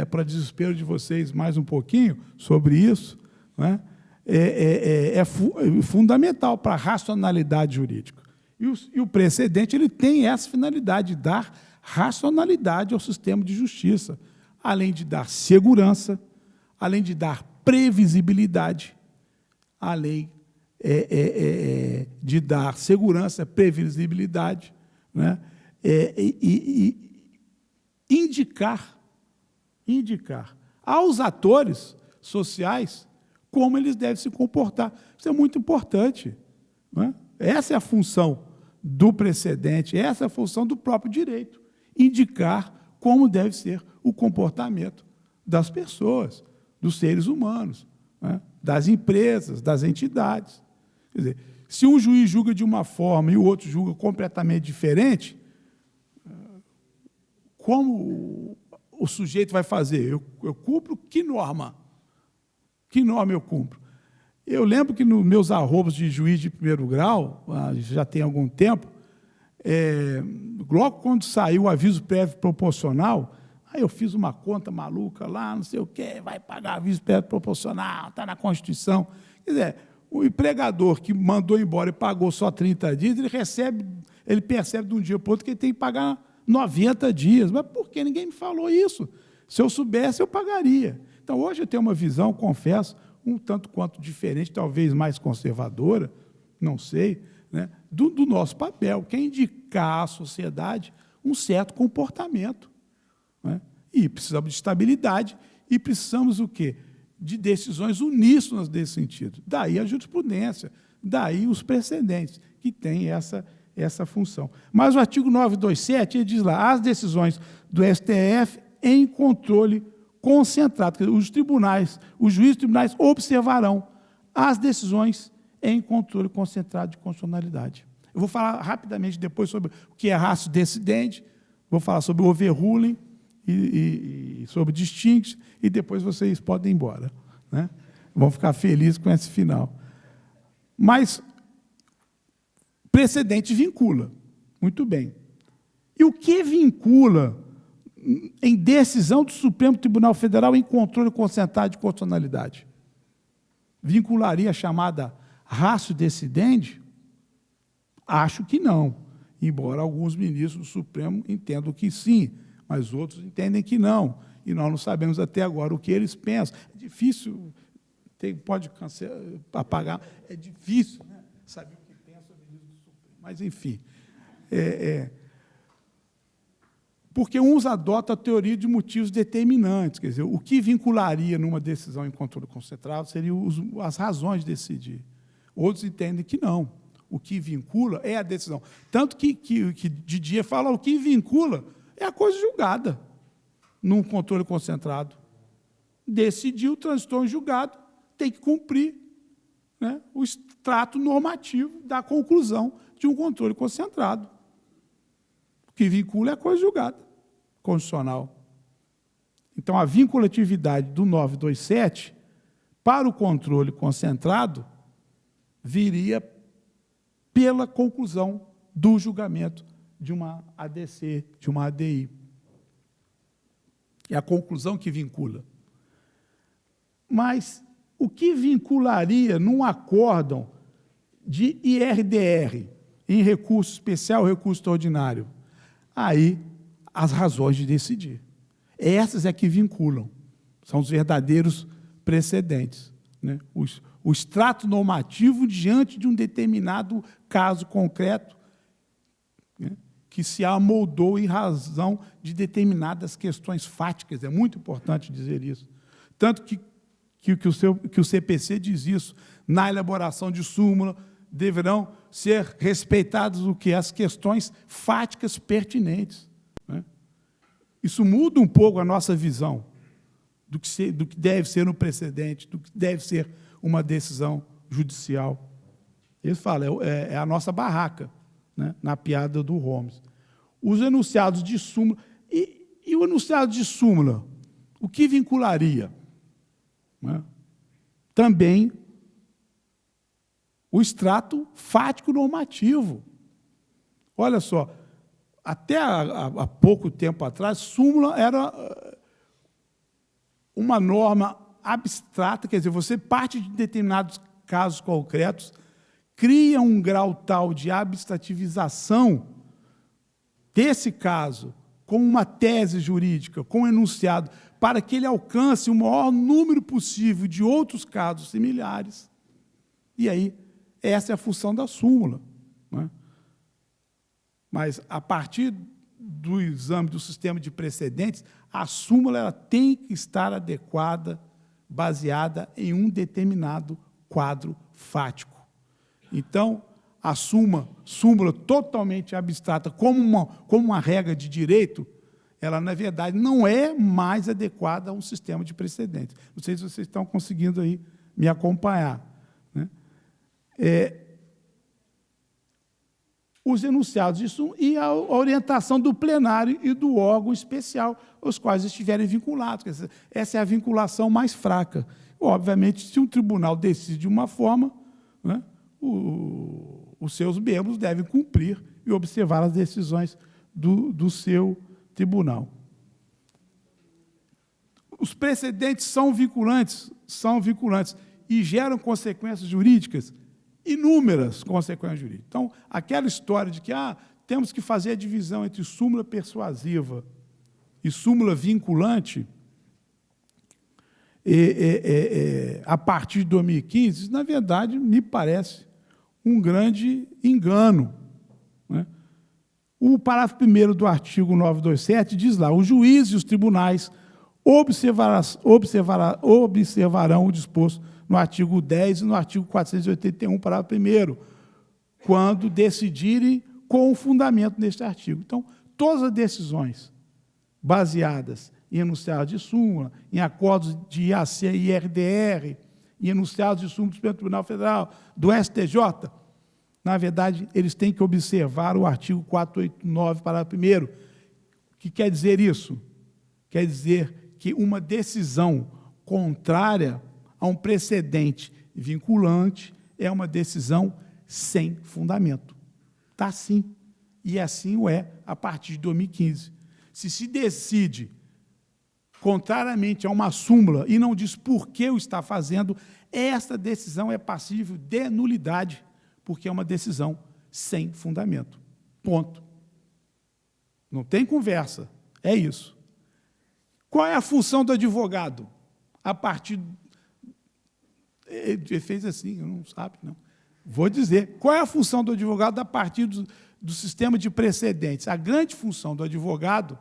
para desespero de vocês, mais um pouquinho sobre isso, né? É fundamental para a racionalidade jurídica. E o precedente ele tem essa finalidade, de dar racionalidade ao sistema de justiça, além de dar segurança, além de dar previsibilidade, além de dar segurança, previsibilidade, né? E indicar aos atores sociais como eles devem se comportar. Isso é muito importante. Não é? Essa é a função do precedente, essa é a função do próprio direito, indicar como deve ser o comportamento das pessoas, dos seres humanos, né? Das empresas, das entidades. Quer dizer, se um juiz julga de uma forma e o outro julga completamente diferente, como o sujeito vai fazer? Eu cumpro que norma? Que norma eu cumpro? Eu lembro que nos meus arrobos de juiz de primeiro grau, já tem algum tempo, logo quando saiu o aviso prévio proporcional, aí eu fiz uma conta maluca lá, não sei o quê, vai pagar aviso prévio proporcional, está na Constituição. Quer dizer, o empregador que mandou embora e pagou só 30 dias, ele percebe de um dia para o outro que ele tem que pagar 90 dias. Mas por que ninguém me falou isso? Se eu soubesse, eu pagaria. Então, hoje eu tenho uma visão, confesso, um tanto quanto diferente, talvez mais conservadora, não sei, né, do nosso papel, que é indicar à sociedade um certo comportamento. Né? E precisamos de estabilidade e precisamos o quê? De decisões uníssonas desse sentido. Daí a jurisprudência, daí os precedentes, que têm essa função. Mas o artigo 927, ele diz lá, as decisões do STF em controle concentrado. Os tribunais, os juízes dos tribunais observarão as decisões em controle concentrado de constitucionalidade. Eu vou falar rapidamente depois sobre o que é ratio decidente, vou falar sobre o overruling e sobre distinct, e depois vocês podem ir embora. Né? Vão ficar felizes com esse final. Mas precedente vincula. Muito bem. E o que vincula em decisão do Supremo Tribunal Federal em controle concentrado de constitucionalidade? Vincularia a chamada ratio decidendi? Acho que não, embora alguns ministros do Supremo entendam que sim, mas outros entendem que não, e nós não sabemos até agora o que eles pensam. É difícil, pode apagar, é difícil, né, saber o que pensa o ministro do Supremo, mas, enfim. Porque uns adotam a teoria de motivos determinantes, quer dizer, o que vincularia numa decisão em controle concentrado seriam as razões de decidir. Outros entendem que não. O que vincula é a decisão. Tanto que Didier fala, o que vincula é a coisa julgada num controle concentrado. Decidiu, transitou em julgado, tem que cumprir, né, o extrato normativo da conclusão de um controle concentrado. O que vincula é a coisa julgada, constitucional. Então, a vinculatividade do 927 para o controle concentrado viria pela conclusão do julgamento de uma ADC, de uma ADI. É a conclusão que vincula. Mas o que vincularia num acórdão de IRDR, em recurso especial ou recurso extraordinário? Aí, as razões de decidir. Essas é que vinculam. São os verdadeiros precedentes, né? o extrato normativo diante de um determinado caso concreto, né, que se amoldou em razão de determinadas questões fáticas. É muito importante dizer isso. Tanto que o CPC diz isso. Na elaboração de súmula, deverão ser respeitadas o que? As questões fáticas pertinentes, né? Isso muda um pouco a nossa visão do que deve ser um precedente, do que deve ser uma decisão judicial. Ele fala, é a nossa barraca, né, na piada do Holmes. Os enunciados de súmula... E o enunciado de súmula, o que vincularia? Né? Também o extrato fático normativo. Olha só, até há pouco tempo atrás, súmula era uma norma abstrata, quer dizer, você parte de determinados casos concretos, cria um grau tal de abstrativização desse caso, com uma tese jurídica, com um enunciado, para que ele alcance o maior número possível de outros casos similares. E aí, essa é a função da súmula, né? Mas, a partir do exame do sistema de precedentes, a súmula ela tem que estar adequada, baseada em um determinado quadro fático. Então, a súmula totalmente abstrata, como uma regra de direito, ela, na verdade, não é mais adequada a um sistema de precedentes. Não sei se vocês estão conseguindo aí me acompanhar, né? Os enunciados de súmula e a orientação do plenário e do órgão especial, os quais estiverem vinculados. Essa é a vinculação mais fraca. Obviamente, se um tribunal decide de uma forma, né, os seus membros devem cumprir e observar as decisões do seu tribunal. Os precedentes são vinculantes e geram consequências jurídicas, inúmeras consequências jurídicas. Então, aquela história de que temos que fazer a divisão entre súmula persuasiva e súmula vinculante, a partir de 2015, isso, na verdade, me parece um grande engano, né? O parágrafo 1º do artigo 927 diz lá, os juízes e os tribunais observarão o disposto no artigo 10 e no artigo 481, parágrafo 1º, quando decidirem com o fundamento deste artigo. Então, todas as decisões baseadas em enunciados de súmula, em acordos de IAC e IRDR, em enunciados de súmula do Supremo Tribunal Federal, do STJ, na verdade, eles têm que observar o artigo 489, parágrafo 1º. O que quer dizer isso? Quer dizer que uma decisão contrária a um precedente vinculante é uma decisão sem fundamento. Está assim. E assim o é a partir de 2015. Se decide contrariamente a uma súmula e não diz por que o está fazendo, esta decisão é passível de nulidade, porque é uma decisão sem fundamento. Ponto. Não tem conversa. É isso. Qual é a função do advogado? A partir... Ele fez assim, não sabe, não. Vou dizer. Qual é a função do advogado a partir do sistema de precedentes? A grande função do advogado,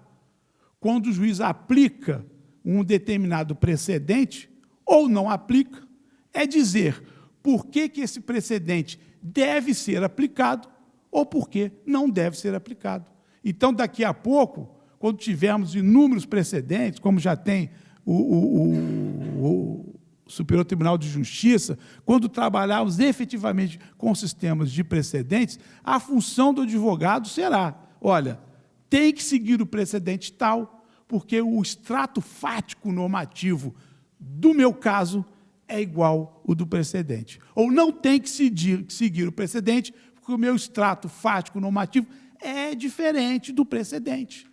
quando o juiz aplica um determinado precedente, ou não aplica, é dizer por que esse precedente deve ser aplicado ou por que não deve ser aplicado. Então, daqui a pouco, quando tivermos inúmeros precedentes, como já tem o Superior Tribunal de Justiça, quando trabalharmos efetivamente com sistemas de precedentes, a função do advogado será, olha, tem que seguir o precedente tal, porque o extrato fático normativo do meu caso é igual ao do precedente. Ou não tem que seguir o precedente, porque o meu extrato fático normativo é diferente do precedente.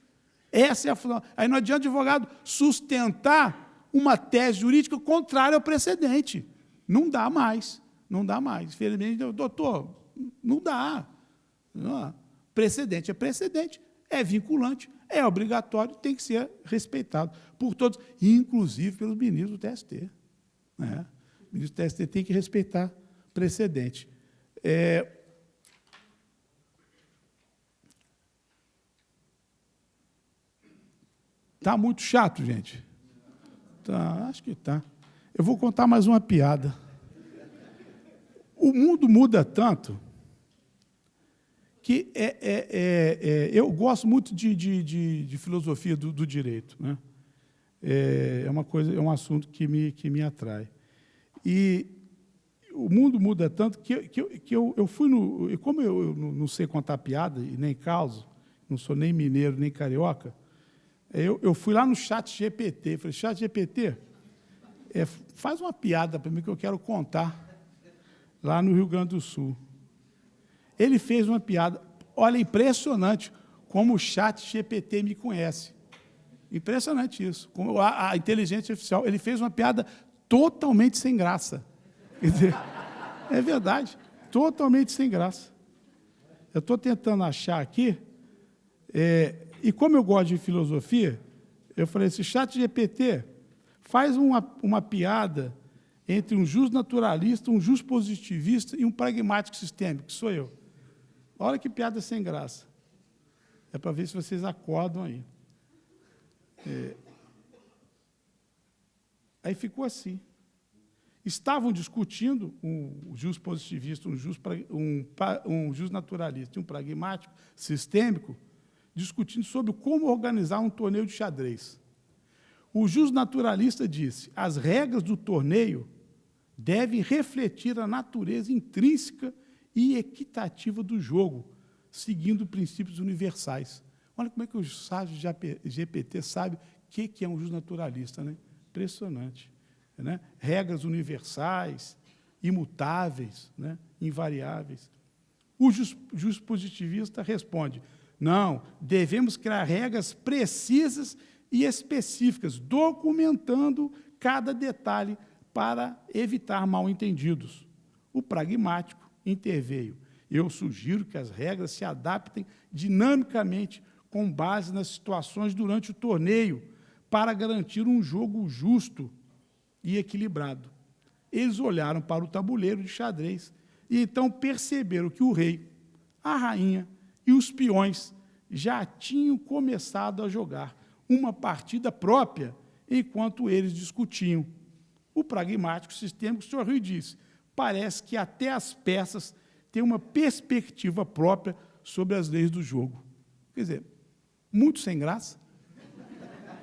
Essa é a função. Aí não adianta o advogado sustentar uma tese jurídica contrária ao precedente. Não dá mais. Não dá mais. Infelizmente, doutor, não dá. Precedente é precedente, é vinculante, é obrigatório, tem que ser respeitado por todos, inclusive pelos ministros do TST. O ministro do TST tem que respeitar precedente. Está muito chato, gente? Tá, acho que está. Eu vou contar mais uma piada. O mundo muda tanto que eu gosto muito de filosofia do direito, né? É um assunto que me atrai. E o mundo muda tanto que eu fui no... E como eu não sei contar piada e nem causo, não sou nem mineiro nem carioca, eu fui lá no ChatGPT, falei, ChatGPT, faz uma piada para mim que eu quero contar lá no Rio Grande do Sul. Ele fez uma piada, olha, impressionante como o ChatGPT me conhece. Impressionante isso. Como a inteligência artificial, ele fez uma piada totalmente sem graça. Quer dizer, é verdade, totalmente sem graça. Eu estou tentando achar aqui, e como eu gosto de filosofia, eu falei assim, ChatGPT, faz uma piada entre um justnaturalista, um justpositivista e um pragmático sistêmico, que sou eu. Olha que piada sem graça. É para ver se vocês acordam aí. Aí ficou assim. Estavam discutindo um justpositivista, um justnaturalista e um pragmático sistêmico, discutindo sobre como organizar um torneio de xadrez. O justnaturalista disse, as regras do torneio devem refletir a natureza intrínseca e equitativa do jogo, seguindo princípios universais. Olha como é que o GPT sabe o que é um justnaturalista, né? Impressionante. Né? Regras universais, imutáveis, né? Invariáveis. O justpositivista responde, não, devemos criar regras precisas e específicas, documentando cada detalhe para evitar mal-entendidos. O pragmático interveio. Eu sugiro que as regras se adaptem dinamicamente com base nas situações durante o torneio para garantir um jogo justo e equilibrado. Eles olharam para o tabuleiro de xadrez e então perceberam que o rei, a rainha e os peões já tinham começado a jogar uma partida própria enquanto eles discutiam. O pragmático sistêmico sorriu e disse, parece que até as peças têm uma perspectiva própria sobre as leis do jogo. Quer dizer, muito sem graça,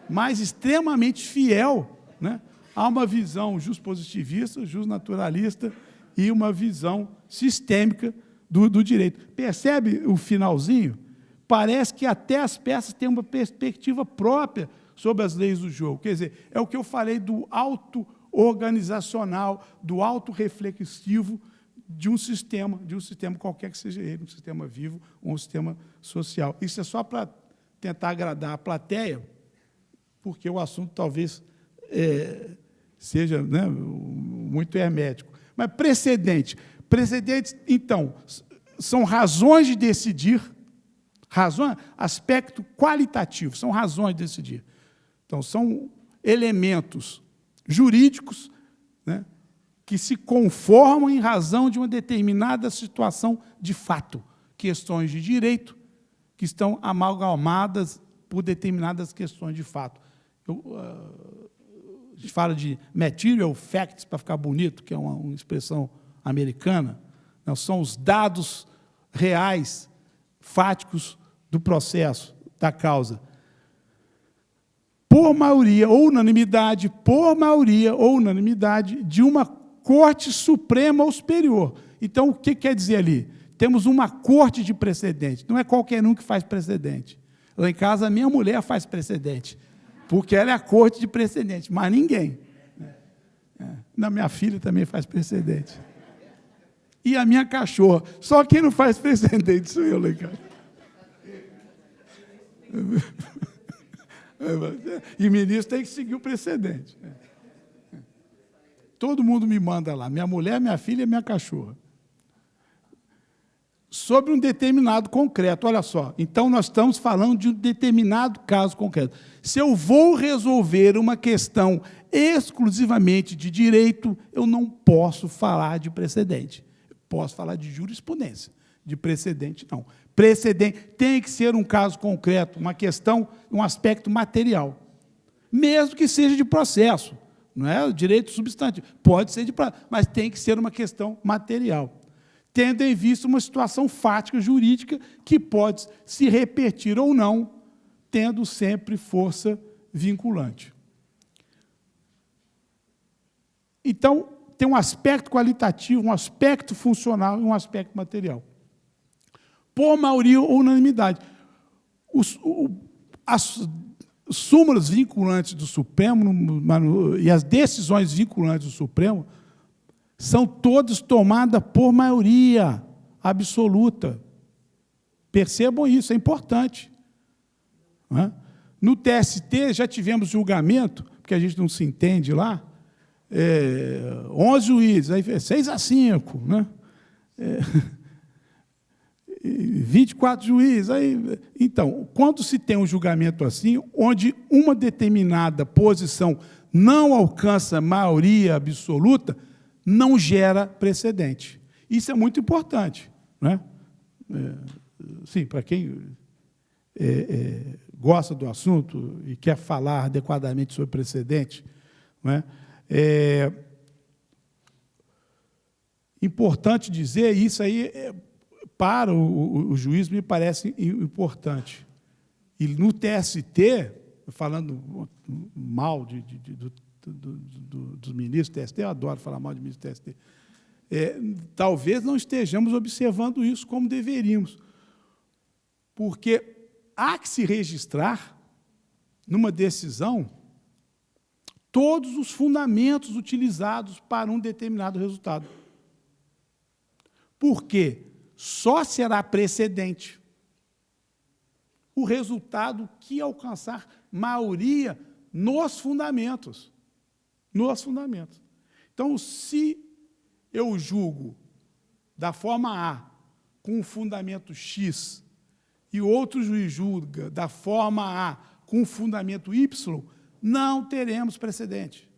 mas extremamente fiel, né, a uma visão justpositivista, justnaturalista e uma visão sistêmica do direito. Percebe o finalzinho? Parece que até as peças têm uma perspectiva própria sobre as leis do jogo. Quer dizer, é o que eu falei do auto-organizacional, do auto-reflexivo de um sistema qualquer que seja ele, um sistema vivo ou um sistema social. Isso é só para tentar agradar a plateia, porque o assunto talvez seja, né, muito hermético. Mas precedentes, então, são razões de decidir, aspecto qualitativo, são razões de decidir. Então, são elementos jurídicos, né, que se conformam em razão de uma determinada situação de fato, questões de direito que estão amalgamadas por determinadas questões de fato. A gente fala de material facts, para ficar bonito, que é uma expressão americana, não, são os dados reais, fáticos do processo, da causa. Por maioria ou unanimidade, de uma Corte Suprema ou Superior. Então, o que quer dizer ali? Temos uma corte de precedente, não é qualquer um que faz precedente. Lá em casa, a minha mulher faz precedente, porque ela é a corte de precedente, mas ninguém. A minha filha também faz precedente. E a minha cachorra. Só quem não faz precedente sou eu, lá em casa. E o ministro tem que seguir o precedente. Todo mundo me manda lá, minha mulher, minha filha e minha cachorra. sobre um determinado concreto. Olha só, então nós estamos falando de um determinado caso concreto. Se eu vou resolver uma questão exclusivamente de direito, eu não posso falar de precedente. Eu posso falar de jurisprudência, de precedente não. Precedente tem que ser um caso concreto, uma questão, um aspecto material, mesmo que seja de processo, não é direito substantivo, pode ser de processo, mas tem que ser uma questão material, tendo em vista uma situação fática jurídica que pode se repetir ou não, tendo sempre força vinculante. Então, tem um aspecto qualitativo, um aspecto funcional e um aspecto material. Por maioria ou unanimidade. As súmulas vinculantes do Supremo e as decisões vinculantes do Supremo são todas tomadas por maioria absoluta. Percebam isso, é importante. No TST, já tivemos julgamento, porque a gente não se entende lá, 11 juízes, aí 6-5, né? 24 juízes. Aí, então, quando se tem um julgamento assim, onde uma determinada posição não alcança maioria absoluta, não gera precedente. Isso é muito importante, né? Sim, para quem gosta do assunto e quer falar adequadamente sobre precedente, não é? Importante dizer, isso aí para o juiz me parece importante. E no TST, falando mal dos ministros do TST, eu adoro falar mal de ministro do TST, talvez não estejamos observando isso como deveríamos, porque há que se registrar, numa decisão, todos os fundamentos utilizados para um determinado resultado. Porque só será precedente o resultado que alcançar maioria nos fundamentos. Nos fundamentos. Então, se eu julgo da forma A com o fundamento X e outro juiz julga da forma A com o fundamento Y, não teremos precedente,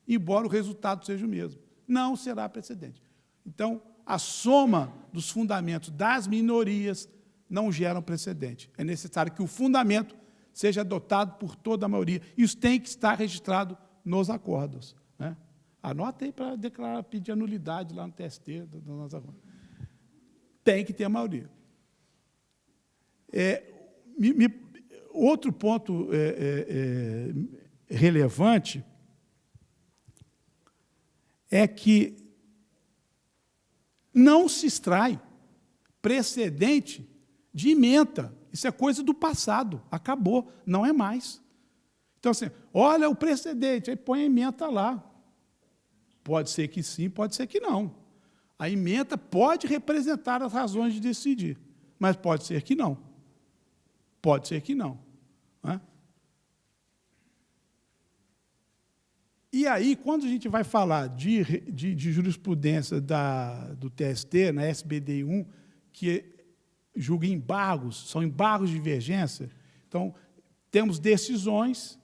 embora o resultado seja o mesmo. Não será precedente. Então, a soma dos fundamentos das minorias não geram precedente. É necessário que o fundamento seja adotado por toda a maioria. Isso tem que estar registrado nos acordos, né? Anota aí para declarar, pedir a nulidade lá no TST. Tem que ter a maioria. Outro ponto relevante é que não se extrai precedente de ementa. Isso é coisa do passado, acabou, não é mais. Então, assim, olha o precedente, aí põe a ementa lá. Pode ser que sim, pode ser que não. A ementa pode representar as razões de decidir, mas pode ser que não. Pode ser que não. Né? E aí, quando a gente vai falar de jurisprudência do TST, na SBDI 1, que julga embargos, são embargos de divergência, então, temos decisões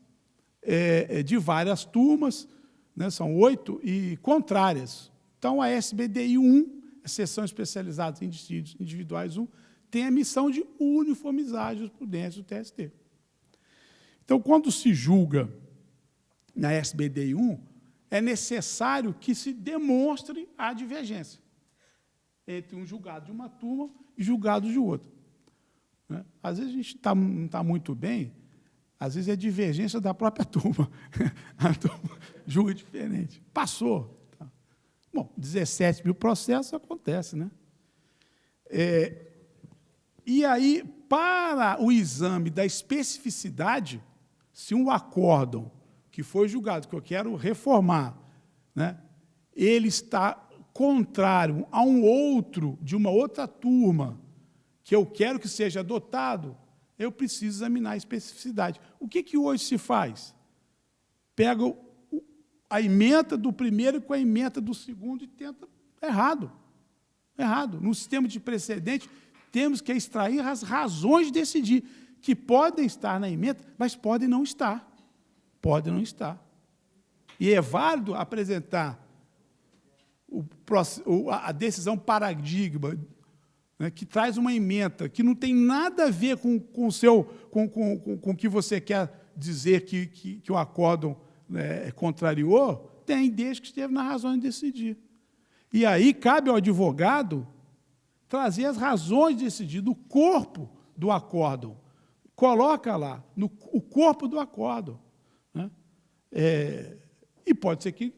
de várias turmas, né, são 8, e contrárias. Então, a SBDI 1, a Seção Especializada em Dissídios Individuais 1, tem a missão de uniformizar a jurisprudência do TST. Então, quando se julga na SBDI 1, é necessário que se demonstre a divergência entre um julgado de uma turma e julgado de outra. Né? Às vezes a gente não está muito bem, às vezes é divergência da própria turma. A turma julga diferente. Passou. Bom, 17 mil processos acontece, né? E aí, para o exame da especificidade, se um acórdão que foi julgado, que eu quero reformar, né, ele está contrário a um outro, de uma outra turma, que eu quero que seja adotado, eu preciso examinar a especificidade. O que hoje se faz? Pega a ementa do primeiro com a ementa do segundo e tenta. É errado. Errado. No sistema de precedente, temos que extrair as razões de decidir, que podem estar na emenda, mas podem não estar. Podem não estar. E é válido apresentar a decisão paradigma, né, que traz uma ementa, que não tem nada a ver com o que você quer dizer que o acórdão, né, contrariou, tem, desde que esteve na razão de decidir. E aí cabe ao advogado trazer as razões de decidir do corpo do acórdão. Coloca lá, o corpo do acórdão. Né? E pode ser que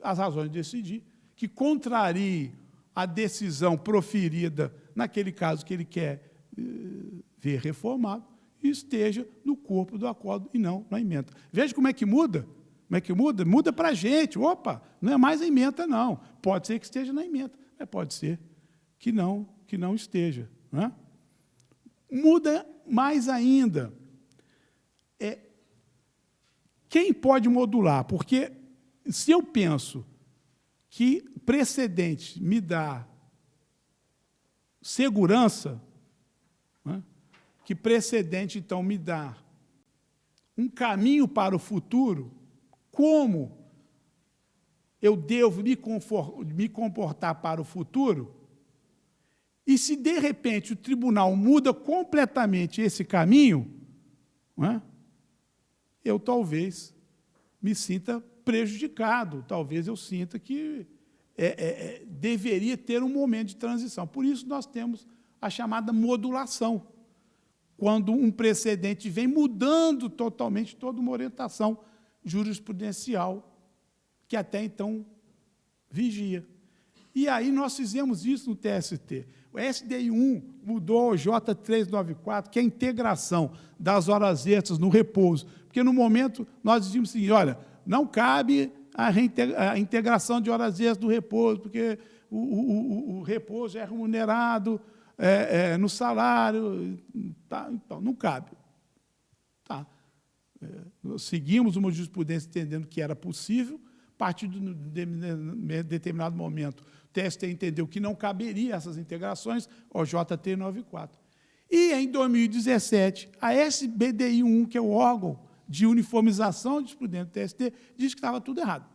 as razões de decidir que contrarie a decisão proferida naquele caso que ele quer ver reformado, esteja no corpo do acórdão e não na ementa. Veja como é que muda. Como é que muda? Muda para a gente. Opa, não é mais a ementa, não. Pode ser que esteja na ementa, mas pode ser que não esteja. Né? Muda mais ainda. Quem pode modular? Porque se eu penso que precedente me dá segurança, né, que precedente, então, me dá um caminho para o futuro, como eu devo me comportar para o futuro, e se, de repente, o tribunal muda completamente esse caminho, né, eu talvez me sinta prejudicado, talvez eu sinta que deveria ter um momento de transição. Por isso, nós temos a chamada modulação, quando um precedente vem mudando totalmente toda uma orientação jurisprudencial que até então vigia. E aí nós fizemos isso no TST. O SDI 1 mudou ao J394, que é a integração das horas extras no repouso. Porque, no momento, nós dizíamos assim, olha, não cabe a integração de horas extras do repouso, porque o repouso é remunerado no salário. Tá, então, não cabe. Tá. Nós seguimos uma jurisprudência entendendo que era possível, a partir de determinado momento, o TST entendeu que não caberia essas integrações ao J394. E, em 2017, a SBDI 1, que é o órgão de uniformização de jurisprudência do TST, disse que estava tudo errado,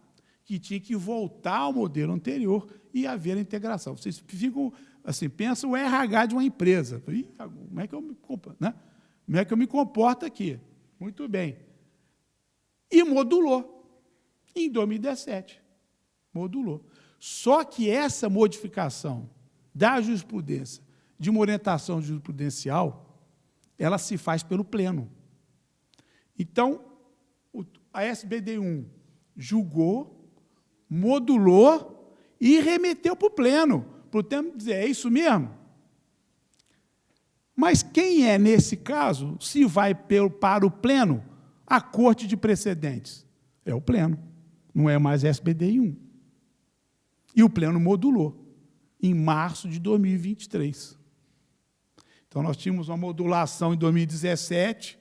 que tinha que voltar ao modelo anterior e haver a integração. Vocês ficam, assim, pensam o RH de uma empresa. Como é que eu me comporto, né? Como é que eu me comporto aqui? Muito bem. E modulou. Em 2017, modulou. Só que essa modificação da jurisprudência, de uma orientação jurisprudencial, ela se faz pelo Pleno. Então, a SBD 1 julgou, modulou e remeteu para o Pleno, para o Pleno dizer, é isso mesmo? Mas quem é, nesse caso, se vai para o Pleno, a Corte de Precedentes? É o Pleno, não é mais a SBDI 1. E o Pleno modulou, em março de 2023. Então, nós tínhamos uma modulação em 2017,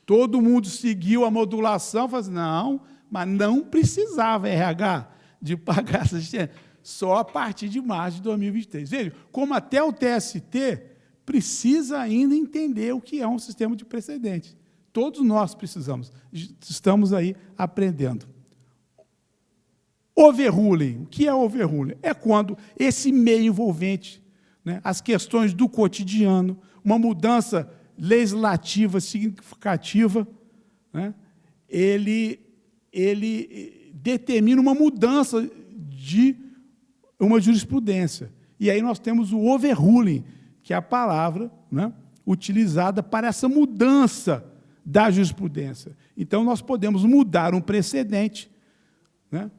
todo mundo seguiu a modulação, falou assim, não, mas não precisava RH de pagar essa assistência, só a partir de março de 2023. Veja, como até o TST precisa ainda entender o que é um sistema de precedentes. Todos nós precisamos, estamos aí aprendendo. Overruling. O que é overruling? É quando esse meio envolvente, né, as questões do cotidiano, uma mudança legislativa significativa, né, ele determina uma mudança de uma jurisprudência. E aí nós temos o overruling, que é a palavra, né, utilizada para essa mudança da jurisprudência. Então, nós podemos mudar um precedente, né,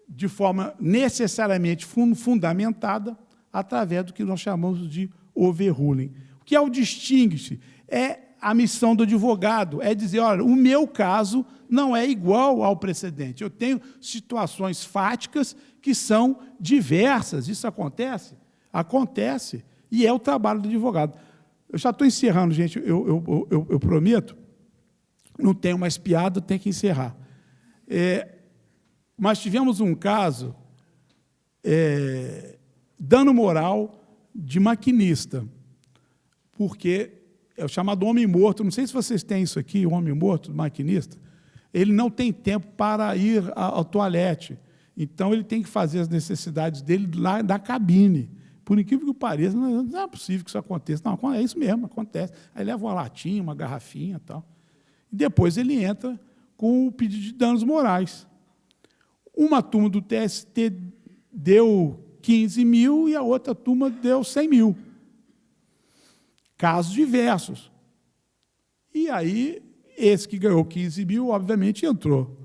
de forma necessariamente fundamentada, através do que nós chamamos de overruling. O que é o distingue-se? É a missão do advogado, é dizer, olha, o meu caso não é igual ao precedente. Eu tenho situações fáticas que são diversas. Isso acontece? Acontece. E é o trabalho do advogado. Eu já estou encerrando, gente, eu prometo. Não tenho mais piada, tenho que encerrar. Mas tivemos um caso dano moral de maquinista, porque é o chamado homem morto. Não sei se vocês têm isso aqui, o homem morto, maquinista. Ele não tem tempo para ir ao toalete. Então, ele tem que fazer as necessidades dele lá da cabine. Por incrível que pareça, não é possível que isso aconteça. Não, é isso mesmo, acontece. Aí leva uma latinha, uma garrafinha e tal. E depois ele entra com o pedido de danos morais. Uma turma do TST deu 15 mil e a outra turma deu 100 mil. Casos diversos. E aí, esse que ganhou 15 mil, obviamente, entrou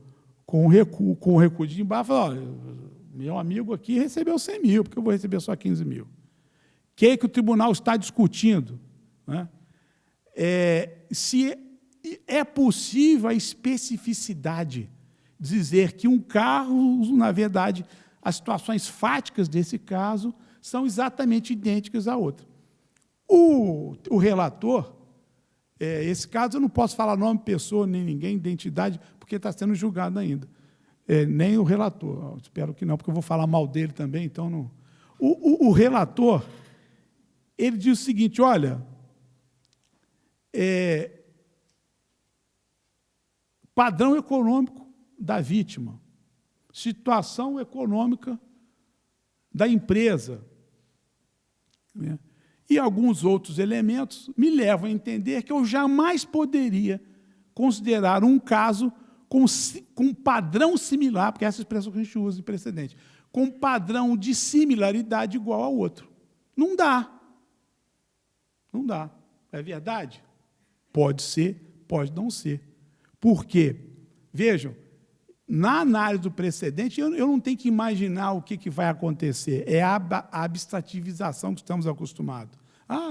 com o recuo de embargo, falou, olha, meu amigo aqui recebeu 100 mil, porque eu vou receber só 15 mil. O que o tribunal está discutindo? Né? Se é possível a especificidade, dizer que um carro, na verdade, as situações fáticas desse caso são exatamente idênticas à outra. O relator, esse caso eu não posso falar nome, pessoa, nem ninguém, identidade, porque está sendo julgado ainda. Nem o relator, espero que não, porque eu vou falar mal dele também, então não. O relator, ele diz o seguinte, olha, padrão econômico da vítima, situação econômica da empresa, né? E alguns outros elementos me levam a entender que eu jamais poderia considerar um caso com padrão similar, porque essa expressão que a gente usa em precedente, com padrão de similaridade igual ao outro. Não dá. Não dá. É verdade? Pode ser, pode não ser. Por quê? Vejam, na análise do precedente, eu não tenho que imaginar o que vai acontecer. É a abstrativização que estamos acostumados.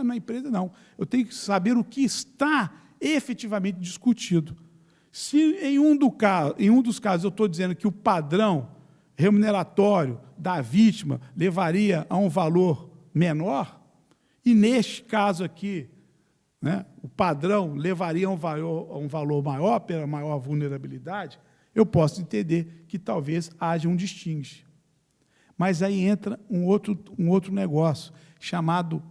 Na empresa, não. Eu tenho que saber o que está efetivamente discutido. Se em um dos casos eu estou dizendo que o padrão remuneratório da vítima levaria a um valor menor, e neste caso aqui, né, o padrão levaria a um valor maior, pela maior vulnerabilidade, eu posso entender que talvez haja um distingue. Mas aí entra um outro negócio, chamado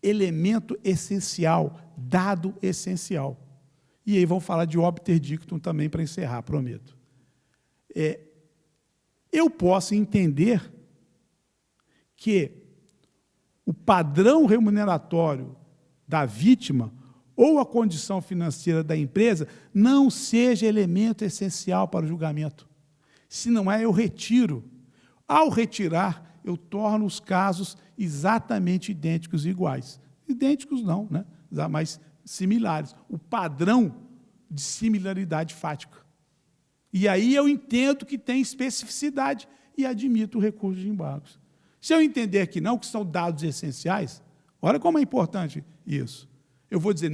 elemento essencial, dado essencial. E aí vamos falar de obter dictum também para encerrar, prometo. Eu posso entender que o padrão remuneratório da vítima ou a condição financeira da empresa não seja elemento essencial para o julgamento. Se não é, eu retiro. Ao retirar, eu torno os casos exatamente idênticos e iguais. Idênticos não, né? Mas similares. O padrão de similaridade fática. E aí eu entendo que tem especificidade e admito o recurso de embargos. Se eu entender que não, que são dados essenciais, olha como é importante isso. Eu vou dizer,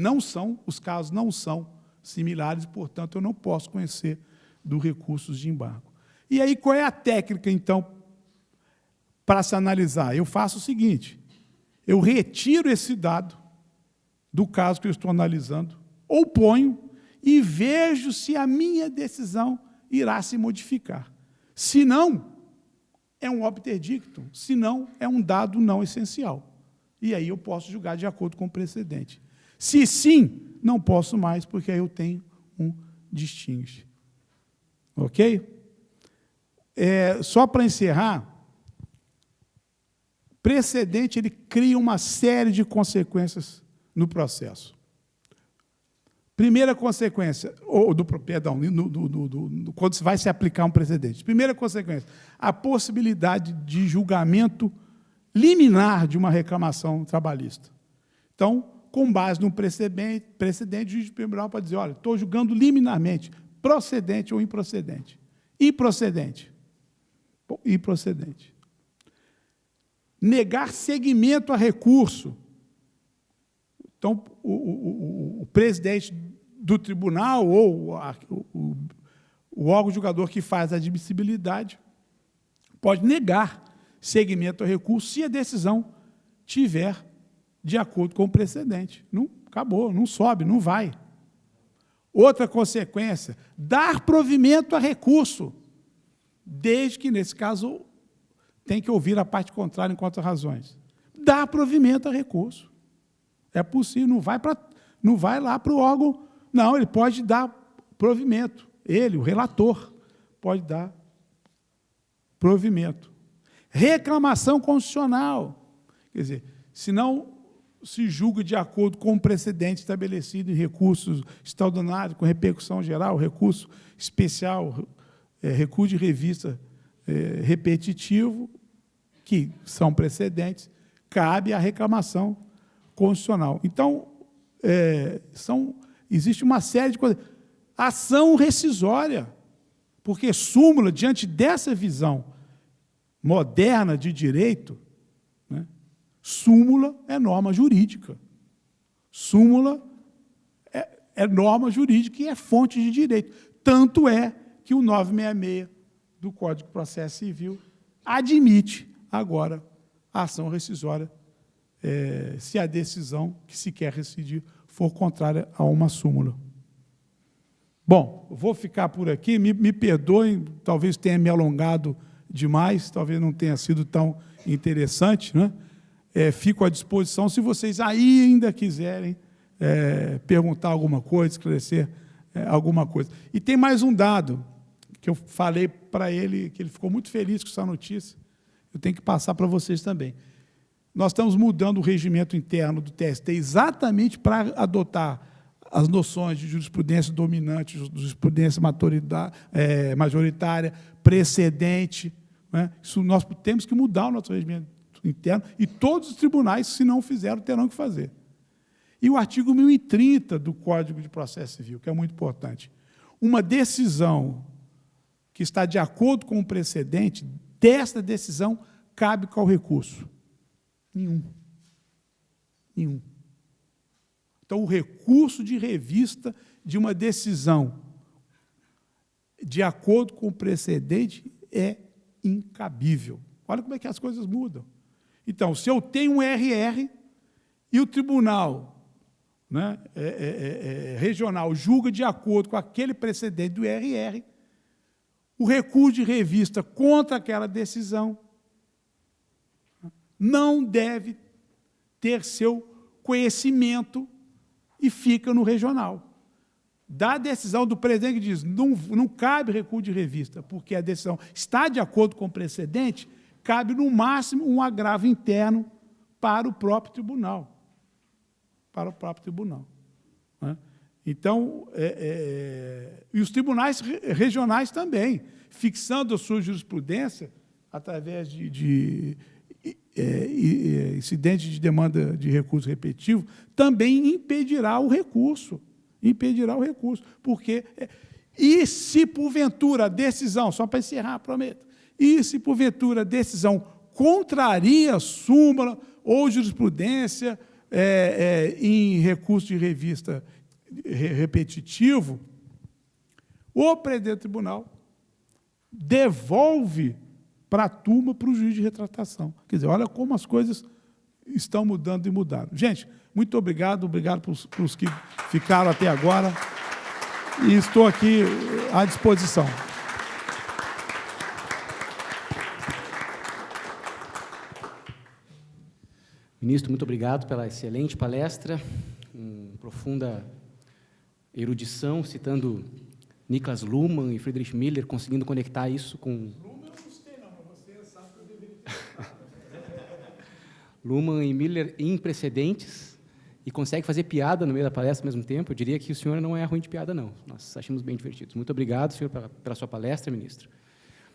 os casos não são similares, portanto, eu não posso conhecer do recursos de embargo. E aí, qual é a técnica, então, para se analisar? Eu faço o seguinte, eu retiro esse dado do caso que eu estou analisando, ou ponho, e vejo se a minha decisão irá se modificar. Se não, é um obter dictum, se não, é um dado não essencial. E aí eu posso julgar de acordo com o precedente. Se sim, não posso mais, porque aí eu tenho um distingue. Ok? Só para encerrar, precedente ele cria uma série de consequências no processo. Primeira consequência, quando se vai se aplicar um precedente. Primeira consequência, a possibilidade de julgamento liminar de uma reclamação trabalhista. Então, com base num precedente, o juiz tribunal pode dizer, olha, estou julgando liminarmente, procedente ou improcedente. Improcedente. Improcedente. Negar seguimento a recurso. Então, o presidente do tribunal ou o órgão julgador que faz a admissibilidade pode negar seguimento ao recurso se a decisão tiver de acordo com o precedente. Não, acabou, não sobe, não vai. Outra consequência, dar provimento a recurso, desde que, nesse caso, tem que ouvir a parte contrária em contra-razões. Dá provimento a recurso. É possível, não vai lá para o órgão. Não, ele pode dar provimento. Ele, o relator, pode dar provimento. Reclamação constitucional. Quer dizer, se não se julga de acordo com o precedente estabelecido em recursos extraordinários, com repercussão geral, recurso especial, recurso de revista repetitivo, que são precedentes, cabe a reclamação constitucional. Então, existe uma série de coisas. Ação rescisória, porque súmula, diante dessa visão moderna de direito, né, súmula é norma jurídica. Súmula é norma jurídica e é fonte de direito. Tanto é que o 966 do Código de Processo Civil admite agora a ação rescisória se a decisão que se quer rescindir for contrária a uma súmula. Bom, vou ficar por aqui, me perdoem, talvez tenha me alongado demais, talvez não tenha sido tão interessante, né? Fico à disposição, se vocês ainda quiserem perguntar alguma coisa, esclarecer alguma coisa. E tem mais um dado que eu falei para ele, que ele ficou muito feliz com essa notícia, eu tenho que passar para vocês também. Nós estamos mudando o regimento interno do TST exatamente para adotar as noções de jurisprudência dominante, jurisprudência majoritária, precedente. Né? Isso nós temos que mudar o nosso regimento interno, e todos os tribunais, se não fizeram, terão que fazer. E o artigo 1030 do Código de Processo Civil, que é muito importante. Uma decisão que está de acordo com o precedente, desta decisão cabe qual recurso? Nenhum. Então, o recurso de revista de uma decisão de acordo com o precedente é incabível. Olha como é que as coisas mudam. Então, se eu tenho um RR e o tribunal, né, regional julga de acordo com aquele precedente do RR, o recurso de revista contra aquela decisão não deve ter seu conhecimento e fica no regional. Da decisão do presidente que diz não cabe recurso de revista, porque a decisão está de acordo com o precedente, cabe, no máximo, um agravo interno para o próprio tribunal. Para o próprio tribunal. Né? Então, e os tribunais regionais também, fixando a sua jurisprudência através de incidente de demanda de recurso repetitivo, também impedirá o recurso. Porque, e se porventura a decisão, só para encerrar, prometo, e se porventura a decisão contraria a súmula ou jurisprudência em recurso de revista repetitivo, o presidente do tribunal devolve para a turma, para o juiz de retratação. Quer dizer, olha como as coisas estão mudando e mudaram. Gente, muito obrigado para os que ficaram até agora, e estou aqui à disposição. Ministro, muito obrigado pela excelente palestra, com profunda erudição, citando Niklas Luhmann e Friedrich Miller, conseguindo conectar isso com... Luhmann e Miller em precedentes, e consegue fazer piada no meio da palestra ao mesmo tempo. Eu diria que o senhor não é ruim de piada, não. Nós achamos bem divertidos. Muito obrigado, senhor, pela sua palestra, ministro.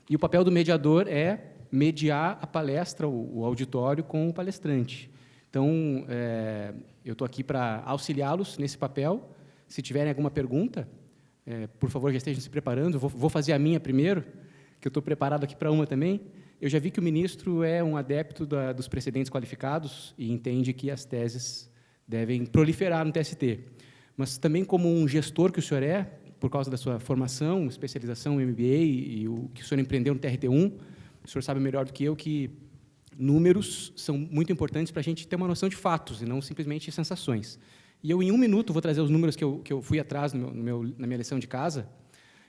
E o papel do mediador é mediar a palestra, o auditório, com o palestrante. Então, eu estou aqui para auxiliá-los nesse papel. Se tiverem alguma pergunta, por favor, já estejam se preparando. Eu vou fazer a minha primeiro, que eu estou preparado aqui para uma também. Eu já vi que o ministro é um adepto dos precedentes qualificados e entende que as teses devem proliferar no TST. Mas também como um gestor que o senhor é, por causa da sua formação, especialização em MBA e o que o senhor empreendeu no TRT1, o senhor sabe melhor do que eu que números são muito importantes para a gente ter uma noção de fatos e não simplesmente sensações. E eu, em 1 minuto, vou trazer os números que eu fui atrás na minha lição de casa,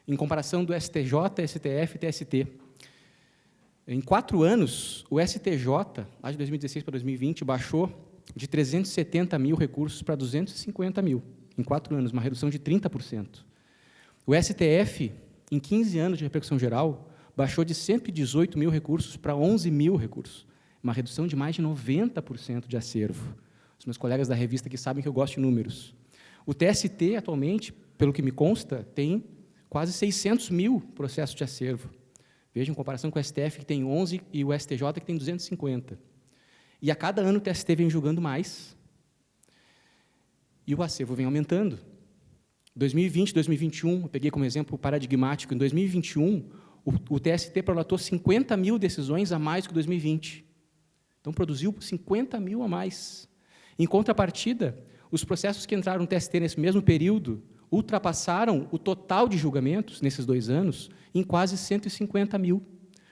em comparação do STJ, STF e TST. Em 4 anos, o STJ, lá de 2016 para 2020, baixou de 370 mil recursos para 250 mil. Em 4 anos, uma redução de 30%. O STF, em 15 anos de repercussão geral, baixou de 118 mil recursos para 11 mil recursos. Uma redução de mais de 90% de acervo. Os meus colegas da revista aqui sabem que eu gosto de números. O TST, atualmente, pelo que me consta, tem quase 600 mil processos de acervo. Veja, em comparação com o STF, que tem 11, e o STJ, que tem 250. E a cada ano o TST vem julgando mais, e o acervo vem aumentando. 2020, 2021, eu peguei como exemplo paradigmático, em 2021, o TST prolatou 50 mil decisões a mais que 2020. Então, produziu 50 mil a mais. Em contrapartida, os processos que entraram no TST nesse mesmo período ultrapassaram o total de julgamentos, nesses 2 anos, em quase 150 mil.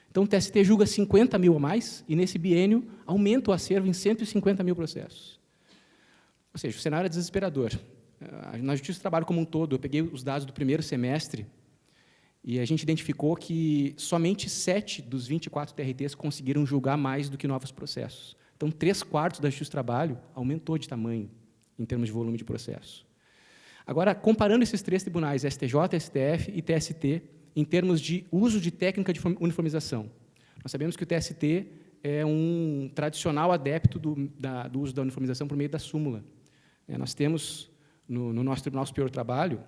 Então, o TST julga 50 mil a mais, e, nesse biênio, aumenta o acervo em 150 mil processos. Ou seja, o cenário é desesperador. Na Justiça do Trabalho como um todo, eu peguei os dados do primeiro semestre, e a gente identificou que somente 7 dos 24 TRTs conseguiram julgar mais do que novos processos. Então, 3/4 da Justiça do Trabalho aumentou de tamanho, em termos de volume de processo. Agora, comparando esses 3 tribunais, STJ, STF e TST, em termos de uso de técnica de uniformização. Nós sabemos que o TST é um tradicional adepto do uso da uniformização por meio da súmula. Nós temos, no nosso Tribunal Superior do Trabalho,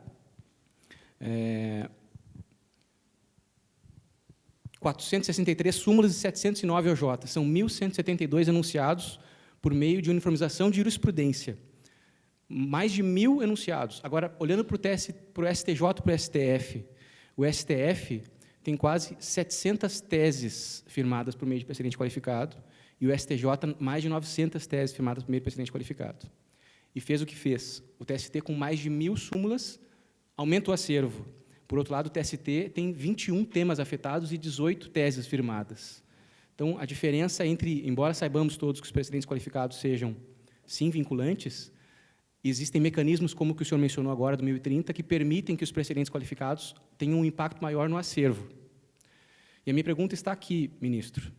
463 súmulas e 709 OJ. São 1.172 enunciados por meio de uniformização de jurisprudência. Mais de 1.000 enunciados. Agora, olhando para o STJ e para o STF, o STF tem quase 700 teses firmadas por meio de precedente qualificado, e o STJ, mais de 900 teses firmadas por meio de precedente qualificado. E fez o que fez. O TST, com mais de 1.000 súmulas, aumenta o acervo. Por outro lado, o TST tem 21 temas afetados e 18 teses firmadas. Então, a diferença entre, embora saibamos todos que os precedentes qualificados sejam, sim, vinculantes, existem mecanismos, como o que o senhor mencionou agora, do 1030, que permitem que os precedentes qualificados tenham um impacto maior no acervo. E a minha pergunta está aqui, ministro.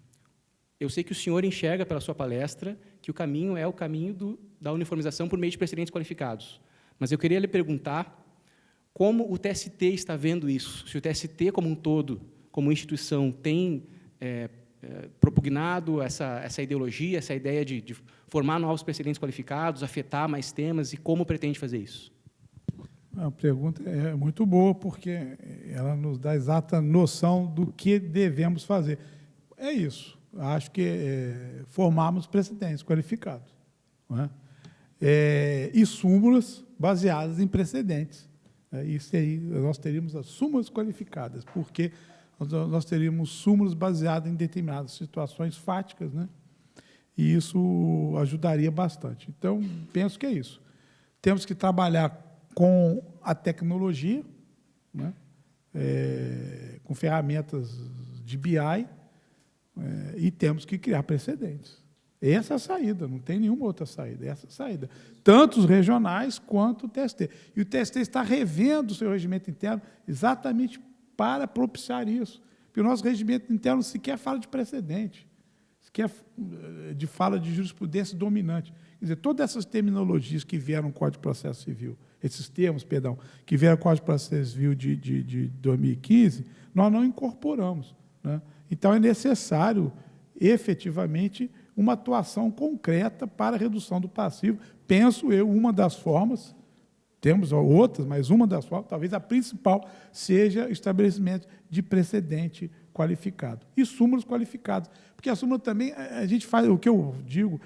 Eu sei que o senhor enxerga, pela sua palestra, que o caminho é o caminho da uniformização por meio de precedentes qualificados. Mas eu queria lhe perguntar como o TST está vendo isso. Se o TST, como um todo, como instituição, tem propugnado essa ideologia, essa ideia de formar novos precedentes qualificados, afetar mais temas, e como pretende fazer isso? A pergunta é muito boa, porque ela nos dá a exata noção do que devemos fazer. É isso. Acho que formarmos precedentes qualificados, não é? E súmulas baseadas em precedentes. Isso aí, nós teríamos as súmulas qualificadas, porque nós teríamos súmulas baseadas em determinadas situações fáticas, né? E isso ajudaria bastante. Então, penso que é isso. Temos que trabalhar com a tecnologia, né? Com ferramentas de BI, e temos que criar precedentes. Essa é a saída, não tem nenhuma outra saída, essa é a saída. Tanto os regionais quanto o TST. E o TST está revendo o seu regimento interno exatamente para propiciar isso. Porque o nosso regimento interno sequer fala de precedente, sequer fala de jurisprudência dominante. Quer dizer, todas essas terminologias que vieram no Código de Processo Civil, esses termos, perdão, que vieram no Código de Processo Civil de 2015, nós não incorporamos, né? Então, é necessário, efetivamente, uma atuação concreta para a redução do passivo. Penso eu, uma das formas, temos outras, mas uma das formas, talvez a principal, seja o estabelecimento de precedente qualificado. E súmulas qualificadas. Porque a súmula também, a gente faz, o que eu digo,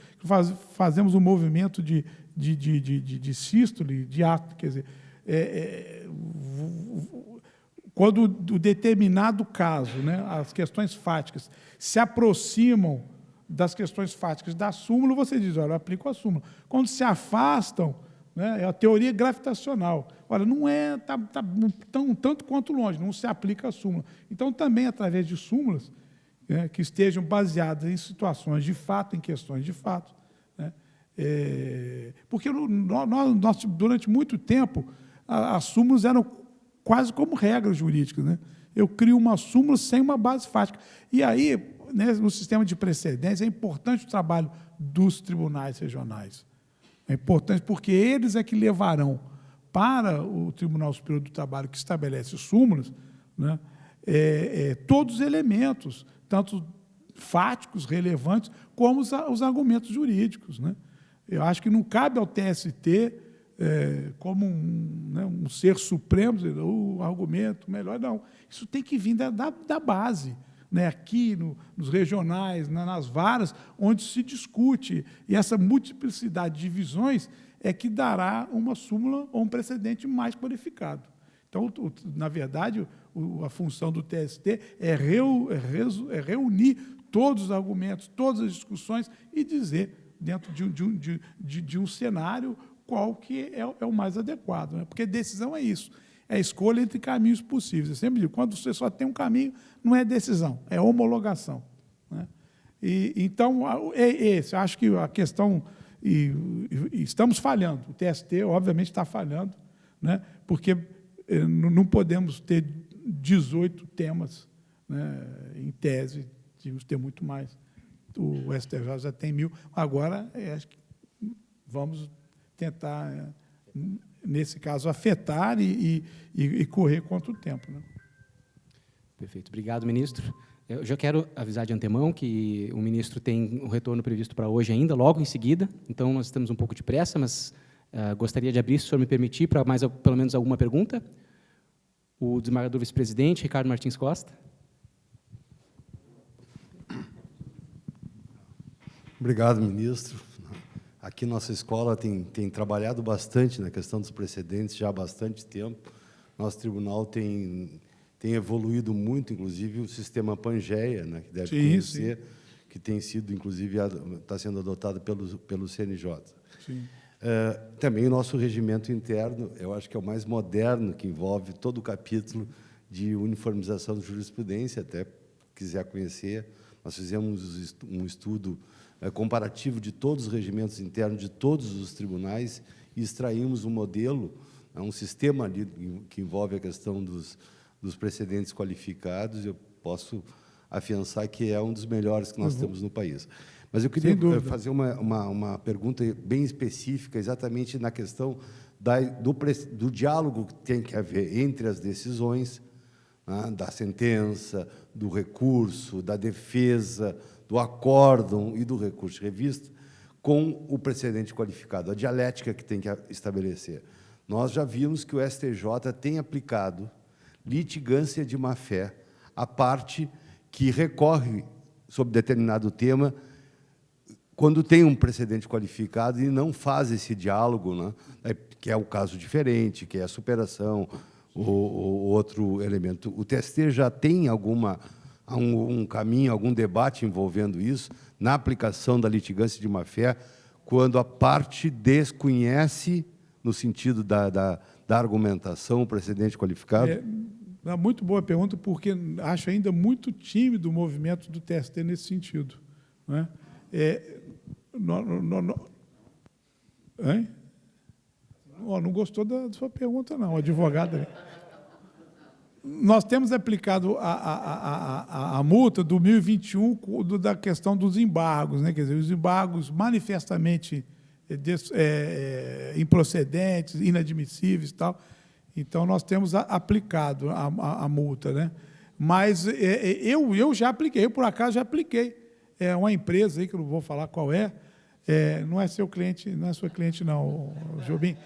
fazemos um movimento de sístole, de ato, quer dizer, quando o determinado caso, né, as questões fáticas, se aproximam das questões fáticas da súmula, você diz, olha, eu aplico a súmula. Quando se afastam, né, é a teoria gravitacional. Olha, não é tanto quanto longe, não se aplica a súmula. Então, também, através de súmulas, né, que estejam baseadas em situações de fato, em questões de fato, né, porque nós, durante muito tempo, as súmulas eram quase como regras jurídicas, né? Eu crio uma súmula sem uma base fática. E aí, no sistema de precedência, é importante o trabalho dos tribunais regionais. É importante porque eles é que levarão para o Tribunal Superior do Trabalho, que estabelece os súmulas, né, todos os elementos, tanto fáticos, relevantes, como os argumentos jurídicos, né? Eu acho que não cabe ao TST, como um ser supremo, dizer, o argumento melhor, não. Isso tem que vir da base, né? Aqui, nos regionais, nas varas, onde se discute. E essa multiplicidade de visões é que dará uma súmula ou um precedente mais qualificado. Então, na verdade, a função do TST é reunir todos os argumentos, todas as discussões e dizer, dentro de um cenário, qual que é o mais adequado, né? Porque decisão é isso, é a escolha entre caminhos possíveis. Eu sempre digo, quando você só tem um caminho, não é decisão, é homologação, né? Então, eu acho que a questão... estamos falhando, o TST, obviamente, está falhando, né? Porque não podemos ter 18 temas, né, em tese, tínhamos que ter muito mais. O STJ já tem 1.000, agora acho que vamos tentar, nesse caso, afetar e correr contra o tempo, né? Perfeito. Obrigado, ministro. Eu já quero avisar de antemão que o ministro tem um retorno previsto para hoje ainda, logo em seguida, então nós temos um pouco de pressa, mas gostaria de abrir, se o senhor me permitir, para mais pelo menos alguma pergunta. O desembargador vice-presidente, Ricardo Martins Costa. Obrigado, ministro. Aqui nossa escola tem trabalhado bastante na questão dos precedentes já há bastante tempo. Nosso tribunal tem evoluído muito, inclusive o sistema Pangeia, né, que deve conhecer, que tem sido, inclusive, está sendo adotado pelo CNJ. Sim. Também o nosso regimento interno, eu acho que é o mais moderno, que envolve todo o capítulo de uniformização de jurisprudência, até quiser conhecer. Nós fizemos um estudo comparativo de todos os regimentos internos de todos os tribunais e extraímos um modelo, um sistema ali que envolve a questão dos precedentes qualificados. Eu posso afiançar que é um dos melhores que nós temos no país. Mas eu queria fazer uma pergunta bem específica, exatamente na questão do diálogo que tem que haver entre as decisões, né, da sentença, do recurso, da defesa, do acórdão e do recurso de revista, com o precedente qualificado, a dialética que tem que estabelecer. Nós já vimos que o STJ tem aplicado litigância de má-fé à parte que recorre sobre determinado tema quando tem um precedente qualificado e não faz esse diálogo, né, que é o caso diferente, que é a superação, o outro elemento. O TST já tem um caminho, algum debate envolvendo isso, na aplicação da litigância de má-fé, quando a parte desconhece, no sentido da argumentação, o precedente qualificado? É uma muito boa pergunta, porque acho ainda muito tímido o movimento do TST nesse sentido, né? Não gostou da sua pergunta, não, advogado. Nós temos aplicado a multa do 2021 da questão dos embargos, né? Quer dizer, os embargos manifestamente improcedentes, inadmissíveis e tal. Então, nós temos aplicado a multa, né? Mas eu já apliquei, eu, por acaso, já apliquei. É uma empresa aí, que eu não vou falar qual não é seu cliente, não é sua cliente, não, Jobim,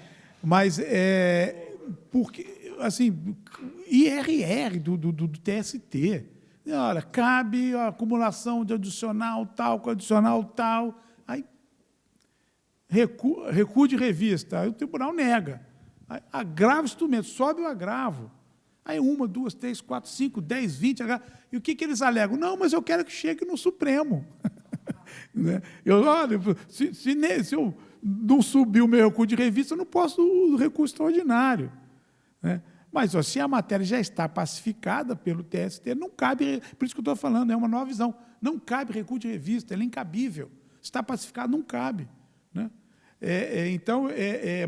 mas porque, assim, IRR do TST, olha, cabe a acumulação de adicional tal, com adicional tal, aí recuo de revista, aí o tribunal nega, aí, agravo instrumento, sobe o agravo, aí 1, 2, 3, 4, 5, 10, 20, e o que eles alegam? Não, mas eu quero que chegue no Supremo. Né? Olha, se eu não subir o meu recuo de revista, eu não posso o recurso extraordinário. Né? Mas se a matéria já está pacificada pelo TST, não cabe, por isso que eu estou falando, é uma nova visão, não cabe recuo de revista, ele é incabível. Se está pacificado, não cabe. Né?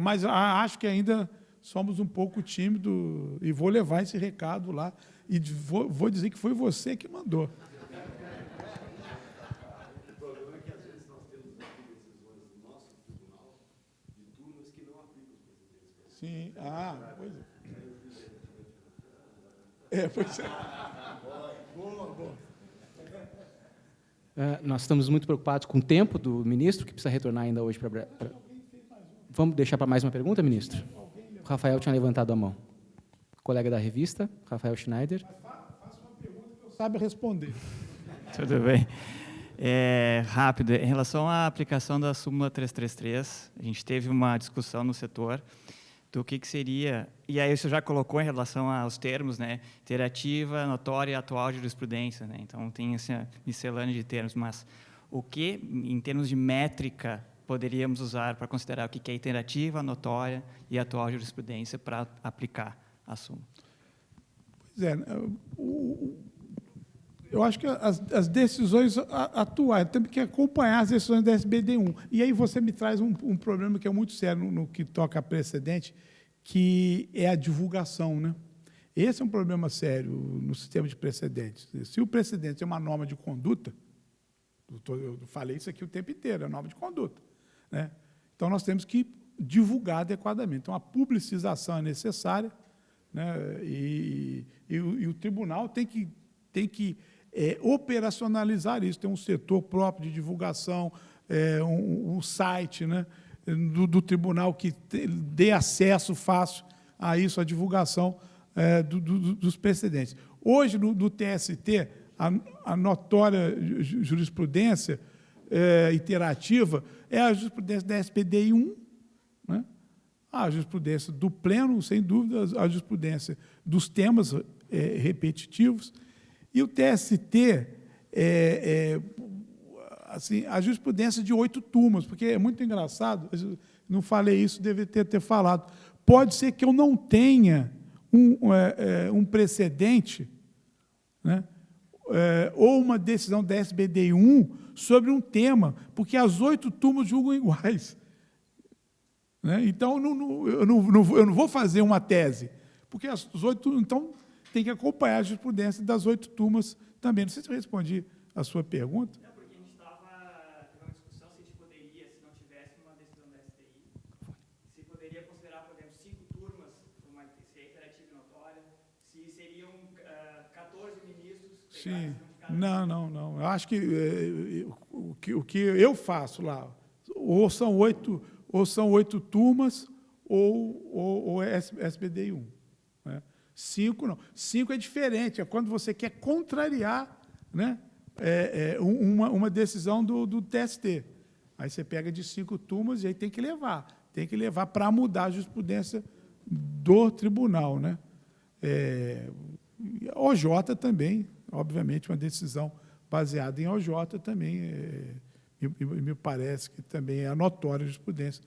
Mas acho que ainda somos um pouco tímidos e vou levar esse recado lá e vou dizer que foi você que mandou. Pois é. Nós estamos muito preocupados com o tempo do ministro, que precisa retornar ainda hoje para... Vamos deixar para mais uma pergunta, ministro? O Rafael tinha levantado a mão. Colega da revista, Rafael Schneider. Faça uma pergunta que eu saiba responder. Tudo bem. Rápido, em relação à aplicação da súmula 333, a gente teve uma discussão no setor do que seria, e aí você já colocou em relação aos termos, né, iterativa, notória e atual jurisprudência, né, então tem essa miscelânea de termos, mas o que, em termos de métrica, poderíamos usar para considerar o que é iterativa, notória e atual jurisprudência para aplicar a súmula? Pois é, eu acho que as decisões atuais, temos que acompanhar as decisões da SBD1. E aí você me traz um problema que é muito sério no que toca a precedente, que é a divulgação, né? Esse é um problema sério no sistema de precedentes. Se o precedente é uma norma de conduta, eu falei isso aqui o tempo inteiro, é norma de conduta, né? Então, nós temos que divulgar adequadamente. Então, a publicização é necessária, né? E o tribunal tem que operacionalizar isso. Tem um setor próprio de divulgação, um site, né, do tribunal que dê acesso fácil a isso, a divulgação dos precedentes. Hoje, no TST, a notória jurisprudência iterativa é a jurisprudência da SPDI1, né? A jurisprudência do pleno, sem dúvida, a jurisprudência dos temas repetitivos. E o TST assim, a jurisprudência de 8 turmas, porque é muito engraçado, não falei isso, deveria ter falado. Pode ser que eu não tenha um precedente, né, ou uma decisão da SBDI1 sobre um tema, porque as 8 turmas julgam iguais. Né? Então, eu não vou fazer uma tese, porque as 8, então, tem que acompanhar a jurisprudência das 8 turmas também. Não sei se eu respondi a sua pergunta. Não, porque a gente estava tendo uma discussão se a gente poderia, se não tivesse uma decisão da STI, se poderia considerar, por exemplo, 5 turmas, se é interativa e notória, se seriam 14 ministros... Sim. Não. Eu acho que o que eu faço lá, ou são 8 turmas, ou é SBDI1. Né? 5 não. 5 é diferente, é quando você quer contrariar, né, uma decisão do TST. Aí você pega de 5 turmas e aí tem que levar para mudar a jurisprudência do tribunal. Né? OJ também, obviamente, uma decisão baseada em OJ também, me parece que também é a notória jurisprudência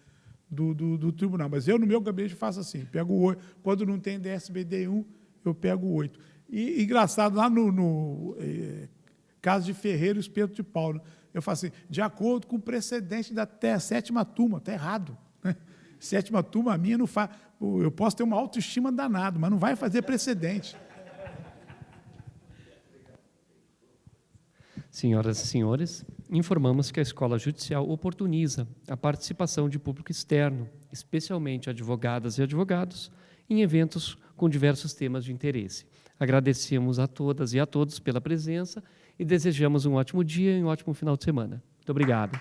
do tribunal. Mas eu, no meu gabinete, faço assim, pego o 8. Quando não tem DSBD1, eu pego o 8. E, engraçado, lá no caso de Ferreira e Espeto de Paulo, eu faço assim, de acordo com o precedente da 7ª turma, está errado. Né? 7ª turma, a minha não faz... Eu posso ter uma autoestima danada, mas não vai fazer precedente. Senhoras e senhores, informamos que a Escola Judicial oportuniza a participação de público externo, especialmente advogadas e advogados, em eventos com diversos temas de interesse. Agradecemos a todas e a todos pela presença e desejamos um ótimo dia e um ótimo final de semana. Muito obrigado.